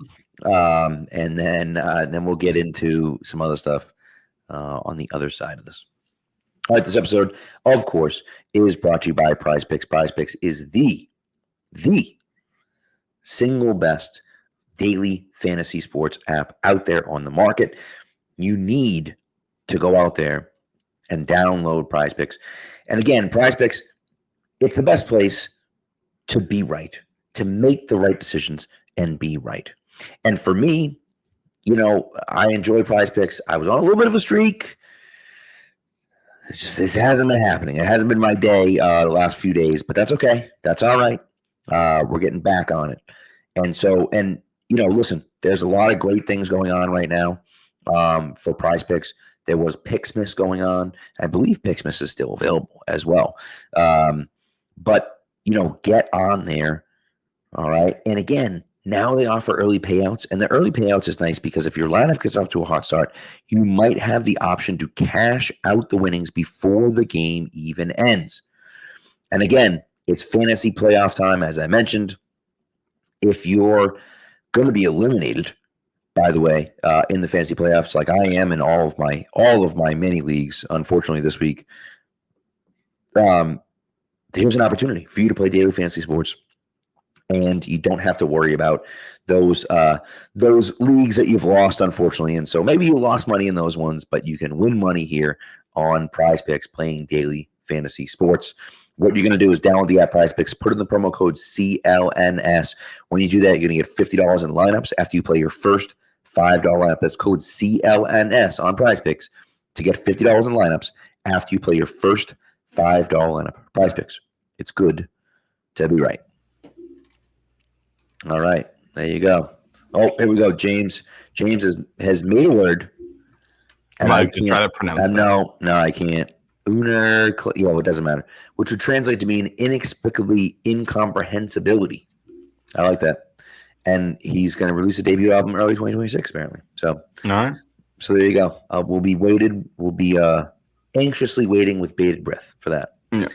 And then we'll get into some other stuff on the other side of this. All right, this episode, of course, is brought to you by Prize Picks. Prize Picks is the single best daily fantasy sports app out there on the market. You need to go out there and download Prize Picks. And again, Prize Picks, it's the best place to be right, to make the right decisions and be right. And for me, I enjoy Prize Picks. I was on a little bit of a streak. This hasn't been happening. It hasn't been my day the last few days, but that's okay. That's all right. We're getting back on it. And listen, there's a lot of great things going on right now for Prize Picks. There was Picksmas going on. I believe Picksmas is still available as well. But get on there. All right. And again, now they offer early payouts. And the early payouts is nice because if your lineup gets off to a hot start, you might have the option to cash out the winnings before the game even ends. And again, it's fantasy playoff time, as I mentioned. If you're going to be eliminated, by the way, in the fantasy playoffs, like I am in all of my mini leagues, unfortunately this week, here's an opportunity for you to play daily fantasy sports, and you don't have to worry about those leagues that you've lost, unfortunately. And so maybe you lost money in those ones, but you can win money here on Prize Picks playing daily fantasy sports. What you're going to do is download the app Prize Picks, put in the promo code CLNS. When you do that, you're going to get $50 in lineups after you play your first $5 lineup. That's code CLNS on Prize Picks to get $50 in lineups after you play your first $5 lineup. Prize Picks. It's good to be right. All right. There you go. Oh, here we go. James has made a word. And I can try to pronounce that. No, I can't. it doesn't matter, which would translate to mean inexplicably incomprehensibility. I like that. And he's going to release a debut album early 2026, apparently. So, all right. So there you go. We'll be anxiously waiting with bated breath for that. Yeah.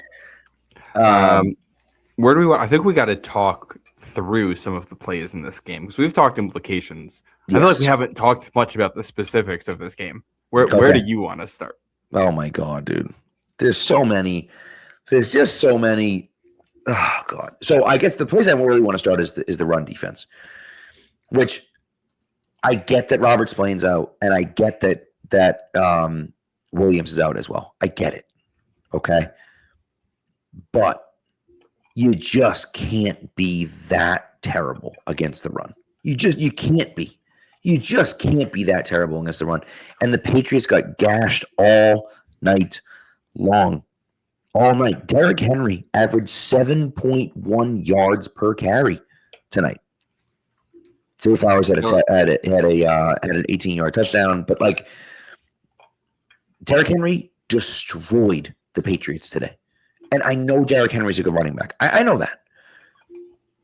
Where do we want? I think we got to talk through some of the plays in this game because we've talked implications. Yes. I feel like we haven't talked much about the specifics of this game. Where do you want to start? Oh my God, dude. There's so many. There's just so many. Oh God. So I guess the place I really want to start is the run defense, which I get that Robert Splain's out, and I get that Williams is out as well. I get it. Okay. But you just can't be that terrible against the run. You can't be. You just can't be that terrible against the run. And the Patriots got gashed all night long. All night. Derrick Henry averaged 7.1 yards per carry tonight. Zay Flowers had an 18-yard touchdown, but like Derrick Henry destroyed the Patriots today. And I know Derrick Henry's a good running back. I know that.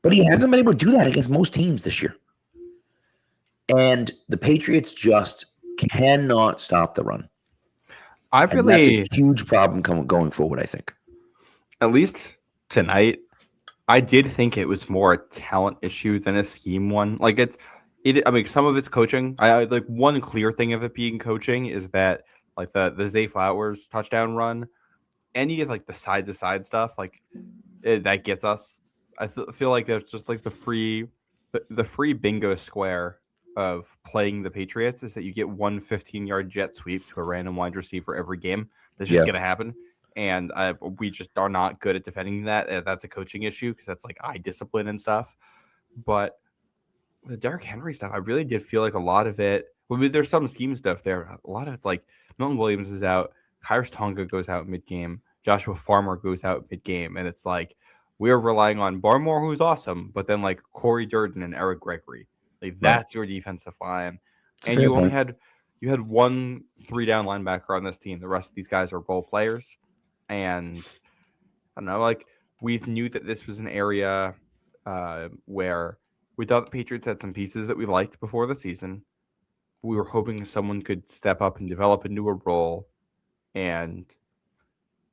But he hasn't been able to do that against most teams this year. And the Patriots just cannot stop the run. That's a huge problem going forward, I think. At least tonight, I did think it was more a talent issue than a scheme one. Like I mean, some of it's coaching. I like one clear thing of it being coaching is that like the Zay Flowers touchdown run, any of like the side to side stuff, like that gets us. I feel like there's just like the free bingo square of playing the Patriots is that you get one 15-yard jet sweep to a random wide receiver every game. That's just going to happen. And we just are not good at defending that. That's a coaching issue because that's like eye discipline and stuff. But the Derrick Henry stuff, I really did feel like a lot of it. Well, there's some scheme stuff there. A lot of it's like Milton Williams is out. Khyiris Tonga goes out mid-game. Joshua Farmer goes out mid-game. And it's like we're relying on Barmore, who's awesome, but then like Corey Durden and Eric Gregory. Like that's your defensive line. And you only had one 3-down linebacker on this team. The rest of these guys are role players. And I don't know, like we knew that this was an area where we thought the Patriots had some pieces that we liked before the season. We were hoping someone could step up and develop into a role, and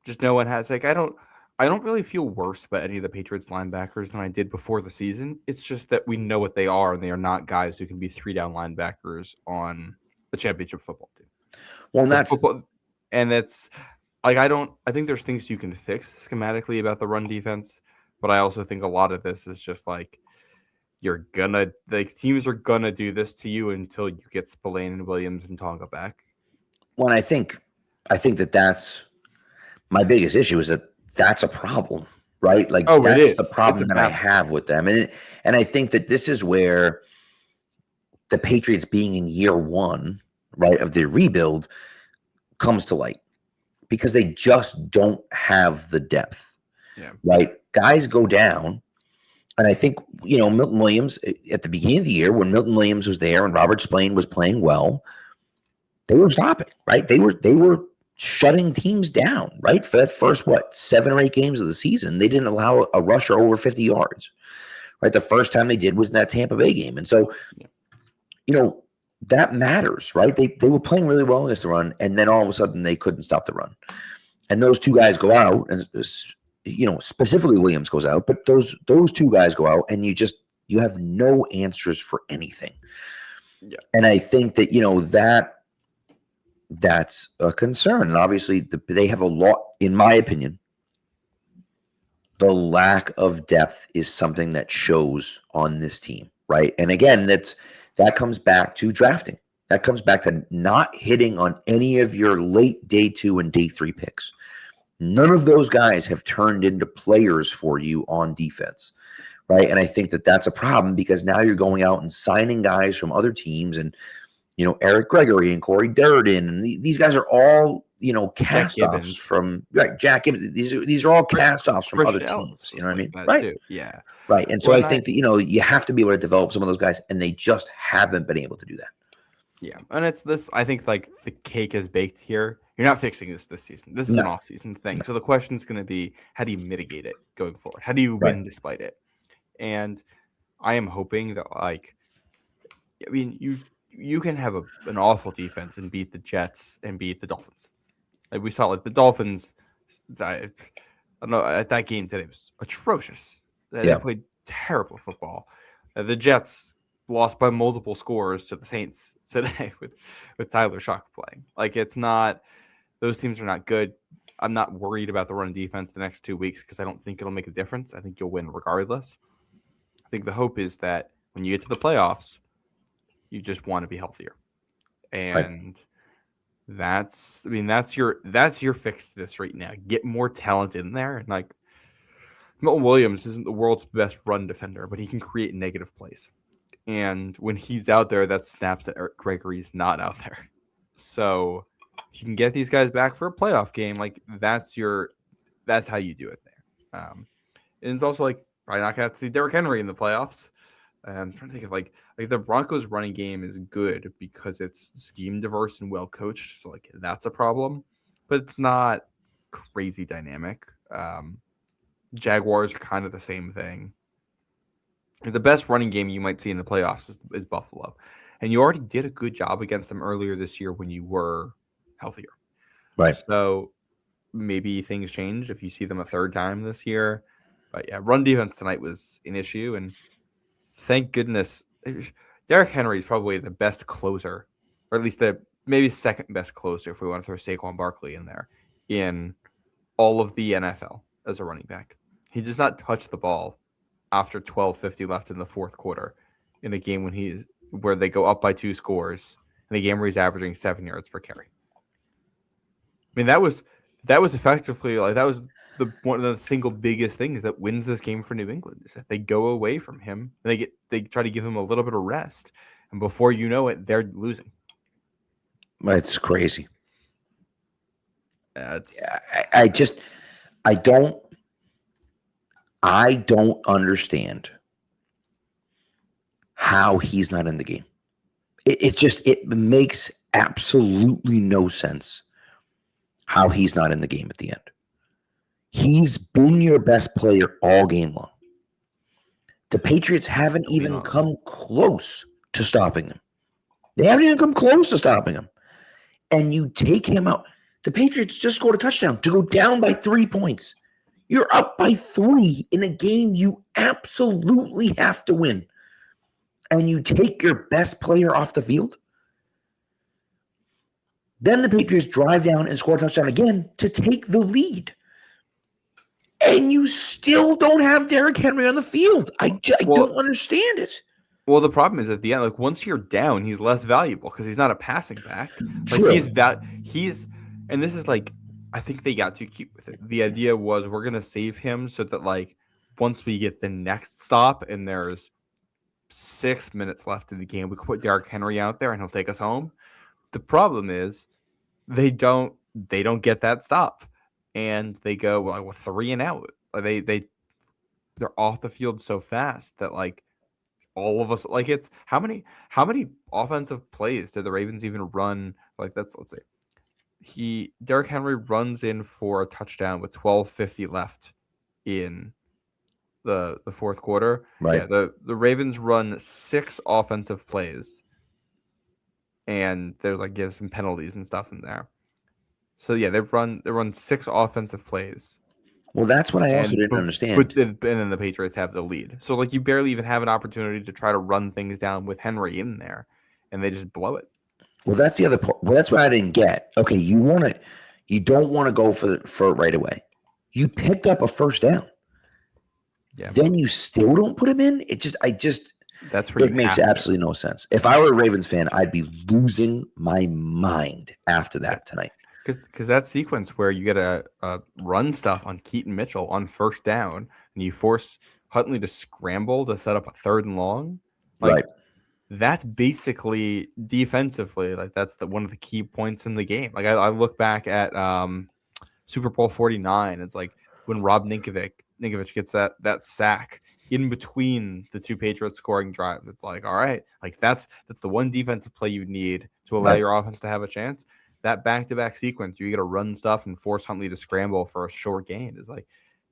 just no one has. Like I don't really feel worse about any of the Patriots linebackers than I did before the season. It's just that we know what they are, and they are not guys who can be 3-down linebackers on the championship football team. Well, that's like I think there's things you can fix schematically about the run defense, but I also think a lot of this is just like the teams are gonna do this to you until you get Spillane and Williams and Tonga back. Well, I think that's my biggest issue is that's a problem, right? Like that's the problem that I have with them, and I think that this is where the Patriots being in year one, right, of their rebuild comes to light. Because they just don't have the depth, right? Guys go down, and I think Milton Williams at the beginning of the year when Milton Williams was there and Robert Spillane was playing well, they were stopping, right? They were shutting teams down, right? For that first 7 or 8 games of the season, they didn't allow a rusher over 50 yards, right? The first time they did was in that Tampa Bay game, and so that matters, right? They were playing really well against the run, and then all of a sudden they couldn't stop the run. And those two guys go out, and specifically Williams goes out, but those two guys go out, and you have no answers for anything. Yeah. And I think that that's a concern. And obviously they have a lot, in my opinion, the lack of depth is something that shows on this team, right? And again, that comes back to drafting. That comes back to not hitting on any of your late day 2 and day 3 picks. None of those guys have turned into players for you on defense, right? And I think that's a problem because now you're going out and signing guys from other teams and, Eric Gregory and Corey Durden. And these guys are all, cast-offs from Jack Gibbons. These are all cast-offs from other teams. You know what I mean? Right. Too. Yeah. Right. And so I think that, you have to be able to develop some of those guys, and they just haven't been able to do that. Yeah, and it's this. I think like the cake is baked here. You're not fixing this season. This is an No. off-season thing. So the question is going to be, how do you mitigate it going forward? How do you Right. win despite it? And I am hoping that, like, I mean, you can have an awful defense and beat the Jets and beat the Dolphins. Like we saw, like the Dolphins. I don't know. At that game today was atrocious. They played terrible football. The Jets lost by multiple scores to the Saints today with Tyler Shock playing. Like, it's not, those teams are not good. I'm not worried about the run defense the next 2 weeks because I don't think it'll make a difference. I think you'll win regardless. I think the hope is that when you get to the playoffs, you just want to be healthier. And that's your fix to this right now. Get more talent in there. And like, Milton Williams isn't the world's best run defender, but he can create negative plays. And when he's out there, that snaps that Eric Gregory's not out there. So if you can get these guys back for a playoff game, like that's how you do it there. And it's also like probably not going to see Derrick Henry in the playoffs. I'm trying to think of like the Broncos running game is good because it's scheme diverse and well coached. So like that's a problem, but it's not crazy dynamic. Jaguars are kind of the same thing. The best running game you might see in the playoffs is Buffalo. And you already did a good job against them earlier this year when you were healthier. Right. So maybe things change if you see them a third time this year. But yeah, run defense tonight was an issue. And thank goodness, Derrick Henry is probably the best closer, or at least the maybe second best closer if we want to throw Saquon Barkley in there, in all of the NFL as a running back. He does not touch the ball after 12:50 left in the fourth quarter in a game where they go up by 2 scores in a game where he's averaging 7 yards per carry. I mean, that was effectively like that was one of the single biggest things that wins this game for New England is that they go away from him and they try to give him a little bit of rest, and before you know it, they're losing. It's crazy. I don't understand how he's not in the game. It makes absolutely no sense how he's not in the game at the end. He's been your best player all game long. The Patriots haven't even come close to stopping him. They haven't even come close to stopping him. And you take him out. The Patriots just scored a touchdown to go down by 3 points. You're up by 3 in a game you absolutely have to win. And you take your best player off the field. Then the Patriots drive down and score a touchdown again to take the lead. And you still don't have Derrick Henry on the field. I don't understand it. Well, the problem is at the end, like once you're down, he's less valuable because he's not a passing back. Like he's, and this is like, I think they got too cute with it. The idea was we're gonna save him so that like once we get the next stop and there's 6 minutes left in the game, we can put Derrick Henry out there and he'll take us home. The problem is they don't get that stop, and they go with 3 and out. Like they're off the field so fast that like all of us, like it's how many offensive plays did the Ravens even run? Like let's say Derrick Henry runs in for a touchdown with 12:50 left in the fourth quarter. Right. Yeah, the Ravens run 6 offensive plays, and there's like some penalties and stuff in there. So yeah, they run 6 offensive plays. Well, that's what I also didn't understand. And then the Patriots have the lead. So like you barely even have an opportunity to try to run things down with Henry in there, and they just blow it. Well, that's the other part. Well, that's what I didn't get. Okay, you don't want to go for it right away. You picked up a first down. Yeah. Then you still don't put him in? That's where it makes absolutely no sense. If I were a Ravens fan, I'd be losing my mind after that tonight. Because that sequence where you get a run stuff on Keaton Mitchell on first down, and you force Huntley to scramble to set up a 3rd and long, right? That's basically defensively, like that's one of the key points in the game. Like I look back at Super Bowl 49. It's like when Rob Ninkovich gets that sack in between the two Patriots scoring drives. It's like, all right, like that's the one defensive play you need to allow your offense to have a chance. That back-to-back sequence, you got to run stuff and force Huntley to scramble for a short gain. Is like,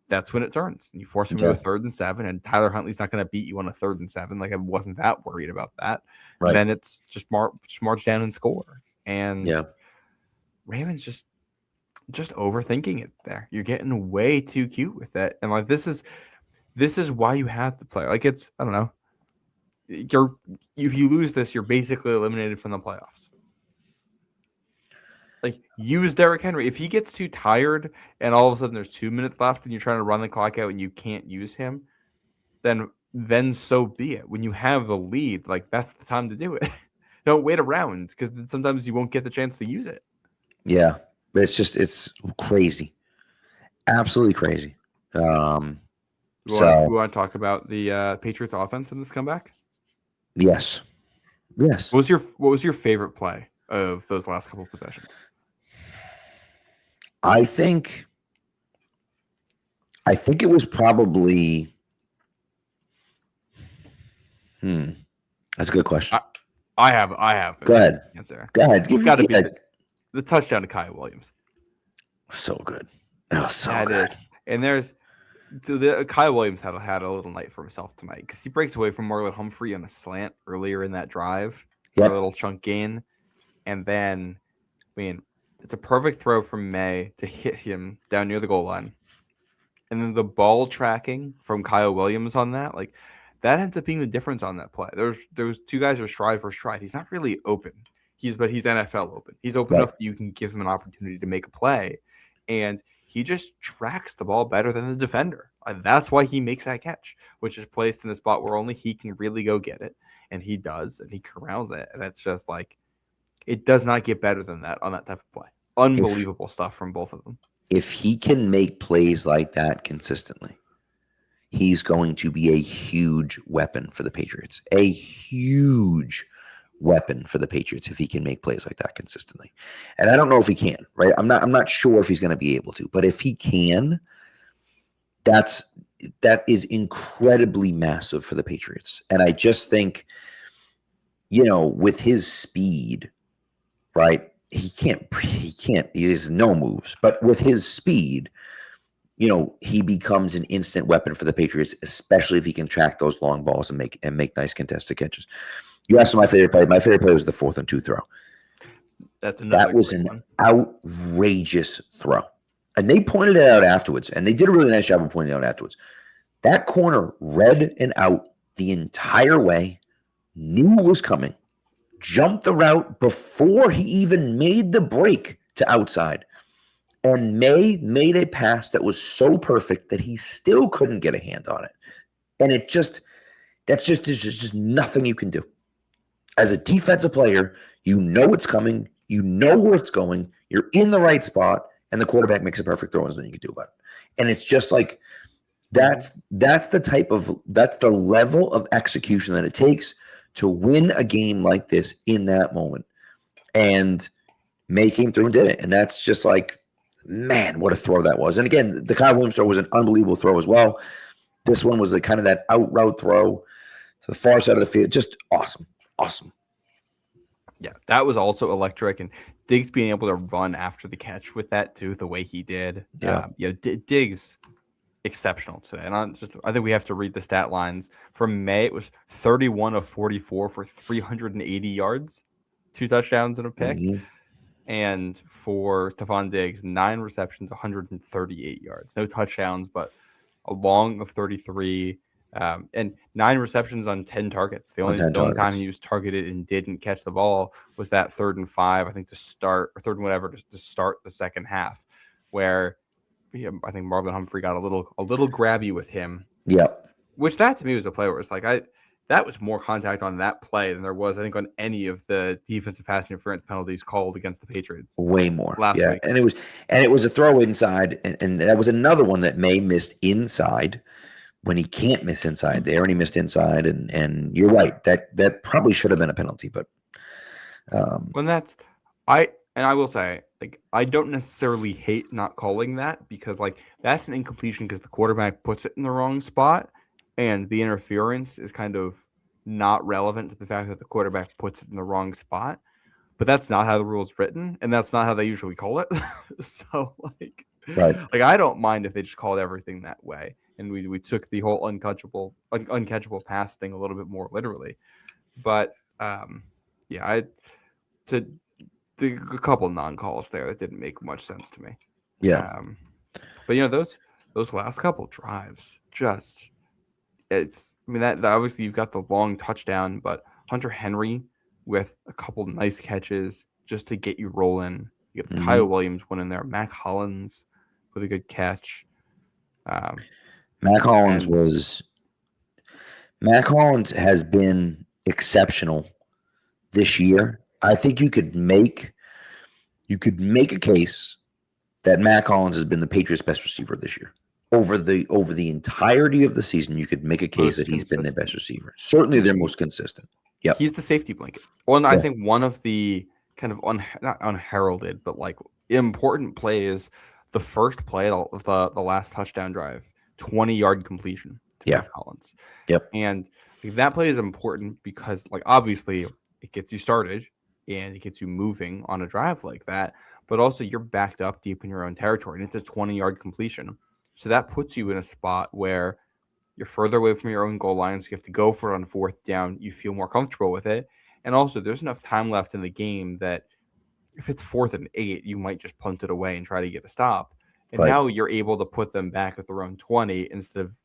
that's when it turns. And you force him to a 3rd and 7, and Tyler Huntley's not going to beat you on a 3rd and 7. Like, I wasn't that worried about that. Right. Then it's just march down and score. And Ravens just overthinking it there. You're getting way too cute with it. And like, this is why you have to play. Like, it's, I don't know. If you lose this, you're basically eliminated from the playoffs. Like, use Derrick Henry. If he gets too tired and all of a sudden there's 2 minutes left and you're trying to run the clock out and you can't use him, then so be it. When you have the lead, like, that's the time to do it. Don't wait around, because sometimes you won't get the chance to use it. Yeah, but it's crazy, absolutely crazy. We want to talk about the Patriots offense in this comeback? Yes. What was your favorite play of those last couple of possessions? I think it was probably. That's a good question. I have. Go ahead. Answer. Go ahead. It's got to be the touchdown to Kyle Williams. So good. That was so good. And Kyle Williams had a little night for himself tonight, because he breaks away from Marlon Humphrey on a slant earlier in that drive, a little chunk gain, and then, it's a perfect throw from May to hit him down near the goal line, and then the ball tracking from Kyle Williams on that, like, that ends up being the difference on that play. Those two guys are stride for stride. He's not really open. But he's NFL open. He's open enough that you can give him an opportunity to make a play, and he just tracks the ball better than the defender. That's why he makes that catch, which is placed in a spot where only he can really go get it, and he does, and he corrals it. And that's just like, it does not get better than that on that type of play. Unbelievable stuff from both of them. If he can make plays like that consistently, he's going to be a huge weapon for the Patriots. A huge weapon for the Patriots if he can make plays like that consistently. And I don't know if he can, right? I'm not sure if he's going to be able to, but if he can, that is incredibly massive for the Patriots. And I just think, with his speed, right? He has no moves, but with his speed, he becomes an instant weapon for the Patriots, especially if he can track those long balls and make nice contested catches. You asked my favorite play. My favorite play was the 4th and 2 throw. That was an outrageous throw. And they pointed it out afterwards, and they did a really nice job of pointing it out afterwards. That corner read and out the entire way, knew it was coming, jumped the route before he even made the break to outside. And May made a pass that was so perfect that he still couldn't get a hand on it. And there's just nothing you can do. As a defensive player, it's coming, where it's going, you're in the right spot, and the quarterback makes a perfect throw, and there's nothing you can do about it. And it's just like, that's the level of execution that it takes to win a game like this in that moment. And May came through and did it. And that's just like, man, what a throw that was. And again, the Kyle Williams throw was an unbelievable throw as well. This one was the kind of that out route throw to the far side of the field. Just awesome. Awesome. Yeah, that was also electric, and Diggs being able to run after the catch with that too, the way he did. Yeah, Diggs exceptional today. And I think we have to read the stat lines from May. It was 31 of 44 for 380 yards, 2 touchdowns and a pick. Mm-hmm. And for Stephon Diggs, 9 receptions, 138 yards, no touchdowns, but a long of 33. And 9 receptions on 10 targets. The only time he was targeted and didn't catch the ball was that 3rd and 5, I think, to start, or 3rd and whatever, to start the second half, where I think Marlon Humphrey got a little grabby with him. Yep. Which that to me was a play where it's like, that was more contact on that play than there was, I think, on any of the defensive pass interference penalties called against the Patriots. Way more last week. And it was a throw inside, and that was another one that May missed inside. When he can't miss inside there, and he missed inside, and you're right, that probably should have been a penalty, but I will say, like, I don't necessarily hate not calling that, because like that's an incompletion because the quarterback puts it in the wrong spot, and the interference is kind of not relevant to the fact that the quarterback puts it in the wrong spot. But that's not how the rule's written, and that's not how they usually call it. So, Right. I don't mind if they just called everything that way, and we took the whole uncatchable pass thing a little bit more literally. But a couple non-calls there that didn't make much sense to me. Yeah. But those last couple drives, that obviously you've got the long touchdown, but Hunter Henry with a couple nice catches just to get you rolling. You got Kyle Williams winning there. Mac Hollins with a good catch. Mac Hollins has been exceptional this year. I think you could make a case that Mac Hollins has been the Patriots' best receiver this year. Over the entirety of the season, you could make a case that he's been their best receiver. Certainly their most consistent. Yeah, he's the safety blanket. Well, and I think one of the kind of not unheralded, but important plays, the first play of the last touchdown drive, 20-yard completion to Mac Hollins. Yep. And that play is important because obviously it gets you started and it gets you moving on a drive like that, but also you're backed up deep in your own territory and it's a 20-yard completion. So that puts you in a spot where you're further away from your own goal line, so you have to go for it on fourth down. You feel more comfortable with it. And also, there's enough time left in the game that if it's 4th and 8, you might just punt it away and try to get a stop. And now you're able to put them back at their own 20 instead of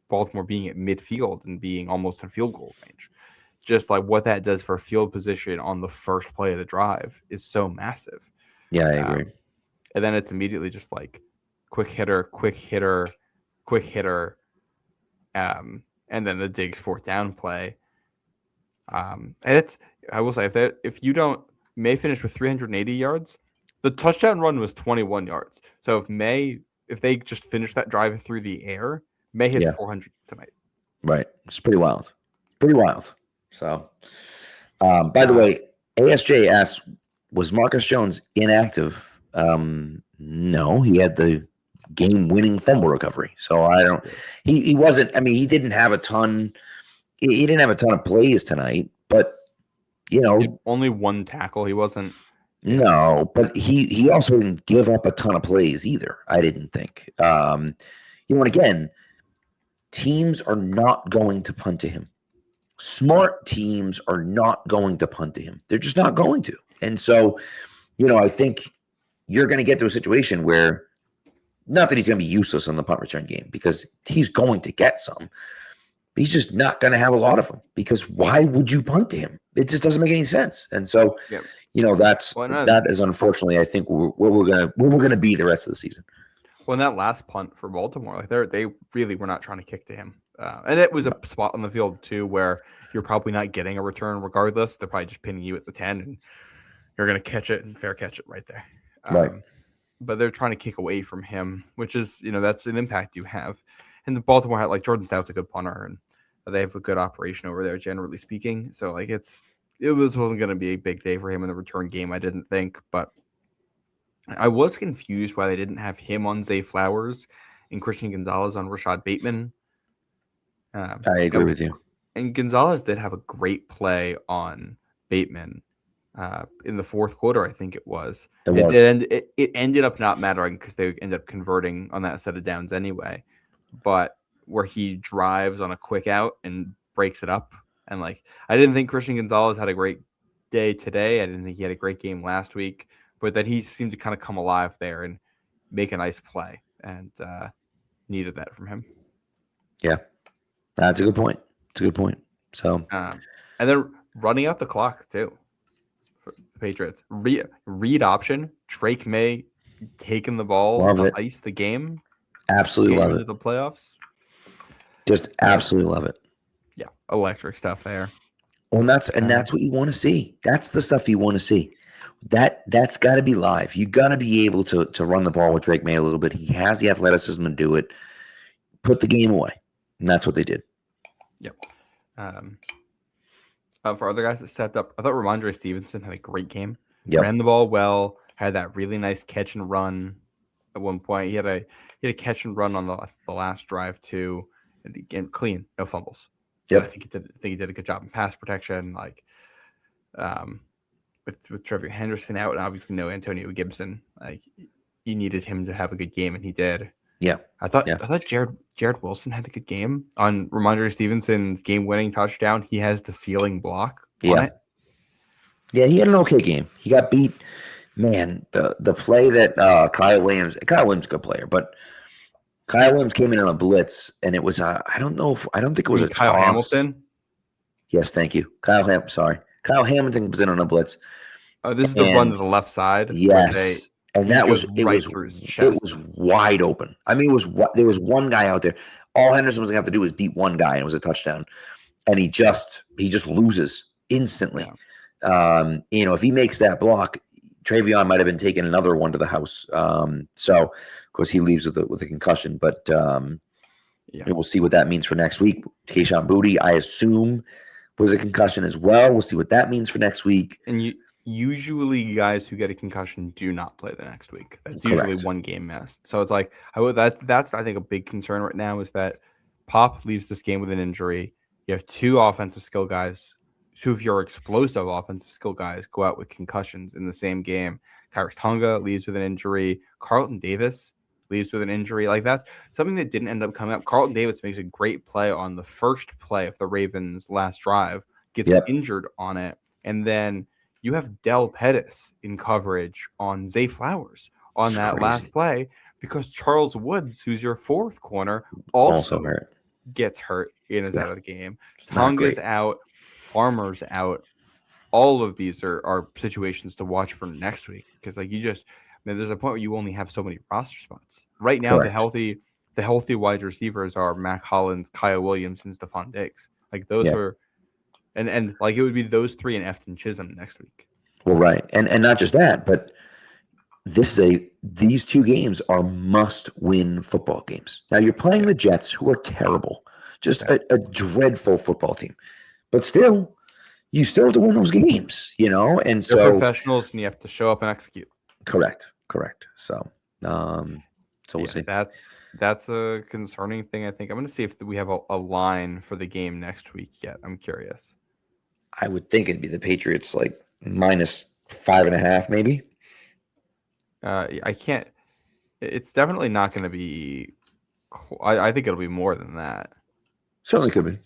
Baltimore being at midfield and being almost in field goal range. Just what that does for field position on the first play of the drive is so massive. Yeah, I agree. And then it's immediately just quick hitter, and then the Diggs 4th down play. And I will say if you don't, May finished with 380 yards. The touchdown run was 21 yards. So if they just finish that drive through the air, May hits 400 tonight. Right. It's pretty wild. So, by the way, ASJ asks, was Marcus Jones inactive? No, he had the game-winning fumble recovery. So he wasn't. I mean, he didn't have a ton. He didn't have a ton of plays tonight, but only one tackle. He wasn't. No, but he also didn't give up a ton of plays either. I didn't think. And again, teams are not going to punt to him. Smart teams are not going to punt to him. They're just not going to. And so, I think you're going to get to a situation where, not that he's going to be useless in the punt return game, because he's going to get some. But he's just not going to have a lot of them, because why would you punt to him? It just doesn't make any sense. And so, that is unfortunately, I think, where we're going to be the rest of the season. Well, in that last punt for Baltimore, they really were not trying to kick to him. And it was a spot on the field, too, where you're probably not getting a return regardless. They're probably just pinning you at the 10, and you're going to catch it and fair catch it right there. Right. But they're trying to kick away from him, which is, that's an impact you have. And the Baltimore had, Jordan Stout's a good punter, and they have a good operation over there, generally speaking. So, it wasn't going to be a big day for him in the return game, I didn't think. But I was confused why they didn't have him on Zay Flowers and Christian Gonzalez on Rashad Bateman. I agree with you. And Gonzalez did have a great play on Bateman in the fourth quarter, I think it was. It ended up not mattering because they ended up converting on that set of downs anyway. But where he drives on a quick out and breaks it up. And I didn't think Christian Gonzalez had a great day today. I didn't think he had a great game last week. But that he seemed to kind of come alive there and make a nice play. And needed that from him. Yeah. That's a good point. So, and then running out the clock too for the Patriots. Read option. Drake May taking the ball to ice the game. Absolutely love it. The playoffs. Just absolutely love it. Yeah, electric stuff there. Well, that's what you want to see. That's the stuff you want to see. That's got to be live. You got to be able to run the ball with Drake May a little bit. He has the athleticism to do it. Put the game away, and that's what they did. Yep. For other guys that stepped up, I thought Ramondre Stevenson had a great game. Yep. Ran the ball well. Had that really nice catch and run. At one point, he had a catch and run on the last drive too, And again, clean, no fumbles. Yep. I think he did a good job in pass protection. Like, with Trevor Henderson out and obviously no Antonio Gibson, like you needed him to have a good game, and he did. Yeah. I thought Jared Wilson had a good game on Ramondre Stevenson's game-winning touchdown. He has the ceiling block on it. Yeah, he had an okay game. He got beat. Man, the play that Kyle Williams is a good player, but Kyle Williams came in on a blitz, and it was I don't think it was a Kyle toss. Hamilton. Yes, thank you, Kyle Hamilton was in on a blitz. Oh, this is the run to the left side. Yes, and that was through his chest. It was wide open. I mean, there was one guy out there. All Henderson was gonna have to do was beat one guy, and it was a touchdown. And he just loses instantly. Yeah. If he makes that block, Travion might have been taking another one to the house. So of course he leaves with a concussion, but we'll see what that means for next week. Keyshawn Boutte, I assume, was a concussion as well. We'll see what that means for next week. And usually guys who get a concussion do not play the next week. That's usually one game missed. So it's like that's I think a big concern right now is that Pop leaves this game with an injury. You have two offensive skill guys. Two of your explosive offensive skill guys go out with concussions in the same game. Kyrus Tonga leaves with an injury. Carlton Davis leaves with an injury. Like, that's something that didn't end up coming up. Carlton Davis makes a great play on the first play of the Ravens' last drive, gets injured on it, and then you have Del Pettis in coverage on Zay Flowers on that last play because Charles Woods, who's your fourth corner, also gets hurt and is out of the game. Tonga's out. Farmer's out. All of these are situations to watch for next week because, like, there's a point where you only have so many roster spots. Right now, the healthy wide receivers are Mac Hollins, Kyle Williams, and Stephon Diggs. Like, those are, and like it would be those three and Efton Chisholm next week. Well, right, and not just that, but these two games are must-win football games. Now you're playing the Jets, who are terrible, just a dreadful football team. But still, you still have to win those games, And so you're professionals, and you have to show up and execute. Correct. So we'll see. That's a concerning thing. I think I'm going to see if we have a line for the game next week yet. I'm curious. I would think it'd be the Patriots like -5.5, maybe. I can't. It's definitely not going to be. I think it'll be more than that. Certainly could be.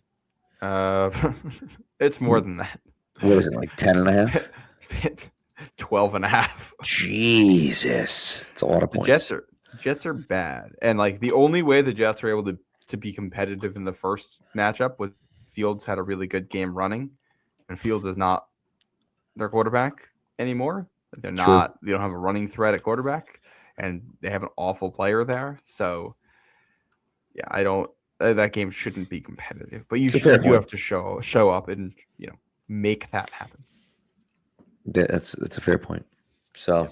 It's more than that. What is it, like 10.5? 12.5. Jesus, it's a lot of points. The Jets are bad, and like the only way the Jets were able to be competitive in the first matchup was Fields had a really good game running, and Fields is not their quarterback anymore. They're not. They don't have a running threat at quarterback, and they have an awful player there. So, yeah, I don't. That game shouldn't be competitive, but you have to show up and make that happen. That's a fair point. So,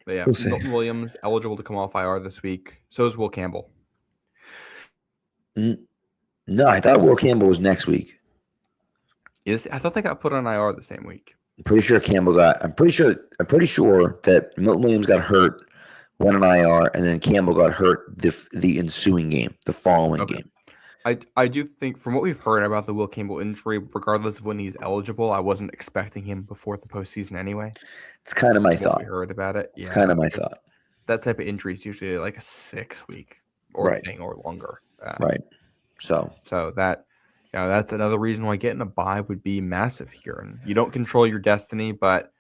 Milton Williams eligible to come off IR this week. So is Will Campbell. No, I thought Will Campbell was next week. Yes, I thought they got put on IR the same week. I'm pretty sure Campbell got. I'm pretty sure that Milton Williams got hurt, went on IR, and then Campbell got hurt the ensuing game, the following game. I do think, from what we've heard about the Will Campbell injury, regardless of when he's eligible, I wasn't expecting him before the postseason anyway. It's kind of my thought. We heard about it. It's kind of my thought. That type of injury is usually like a 6-week thing or longer. Right. So that that's another reason why getting a bye would be massive here. And you don't control your destiny, but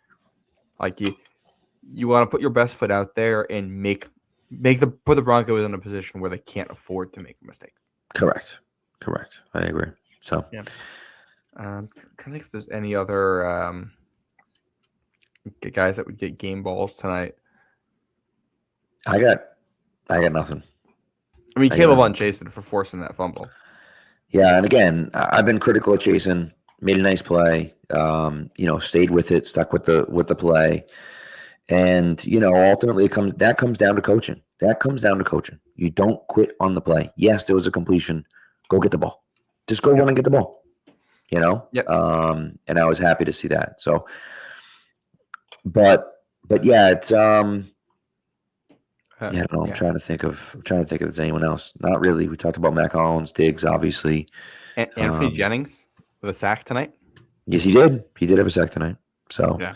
like you want to put your best foot out there and put the Broncos in a position where they can't afford to make a mistake. Correct. I agree. So, trying to think if there's any other guys that would get game balls tonight. I got nothing. I mean, Caleb on Chasen for forcing that fumble. Yeah, and again, I've been critical of Chasen. Made a nice play. Stayed with it, stuck with the play, and ultimately it comes down to coaching. That comes down to coaching. You don't quit on the play. Yes, there was a completion. Go get the ball. Just go run and get the ball. Yep. And I was happy to see that. So, but yeah, it's I don't know. I'm trying to think of if there's anyone else. Not really. We talked about Mac Hollins, Diggs, obviously. Anthony Jennings with a sack tonight. Yes, he did. He did have a sack tonight. So yeah,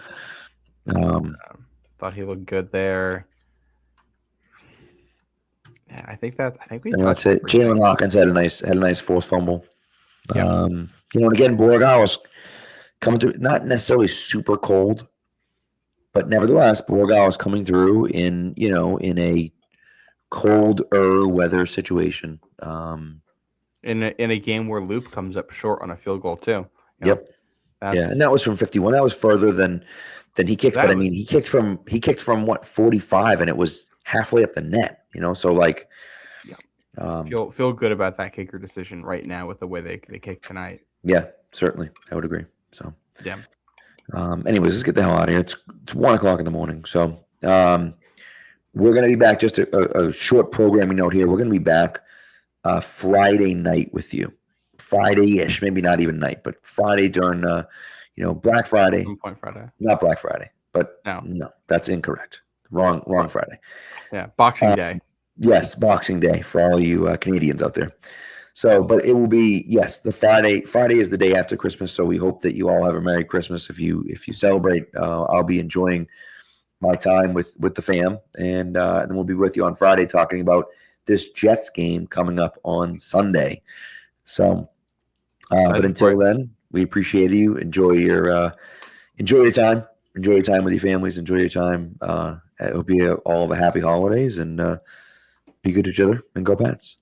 thought he looked good there. Yeah, I think we. That's it. Jalen Hawkins had a nice forced fumble. Yeah. And again, Borregales was coming through, not necessarily super cold, but nevertheless, Borregales was coming through in a colder weather situation. In a game where Loop comes up short on a field goal too. Yep. And that was from 51. That was further than he kicked. But I mean, he kicked from what, 45, and it was halfway up the net. So like, feel good about that kicker decision right now with the way they kicked tonight. Yeah, certainly, I would agree. So yeah. Anyways, let's get the hell out of here. It's 1:00 in the morning. So we're gonna be back. Just a short programming note here. We're gonna be back Friday night with you. Friday-ish, maybe not even night, but Friday during Black Friday. Point Friday. Not Black Friday, but no, that's incorrect. Wrong Friday. Yeah, Boxing Day. Yes, Boxing Day for all you Canadians out there. So, but it will be, yes, the Friday. Friday is the day after Christmas, so we hope that you all have a Merry Christmas. If you celebrate, I'll be enjoying my time with the fam, and then we'll be with you on Friday talking about this Jets game coming up on Sunday. So, but until then, we appreciate you. Enjoy your time. Enjoy your time with your families. Enjoy your time. I hope you all have a happy holidays, and be good to each other, and go Pats.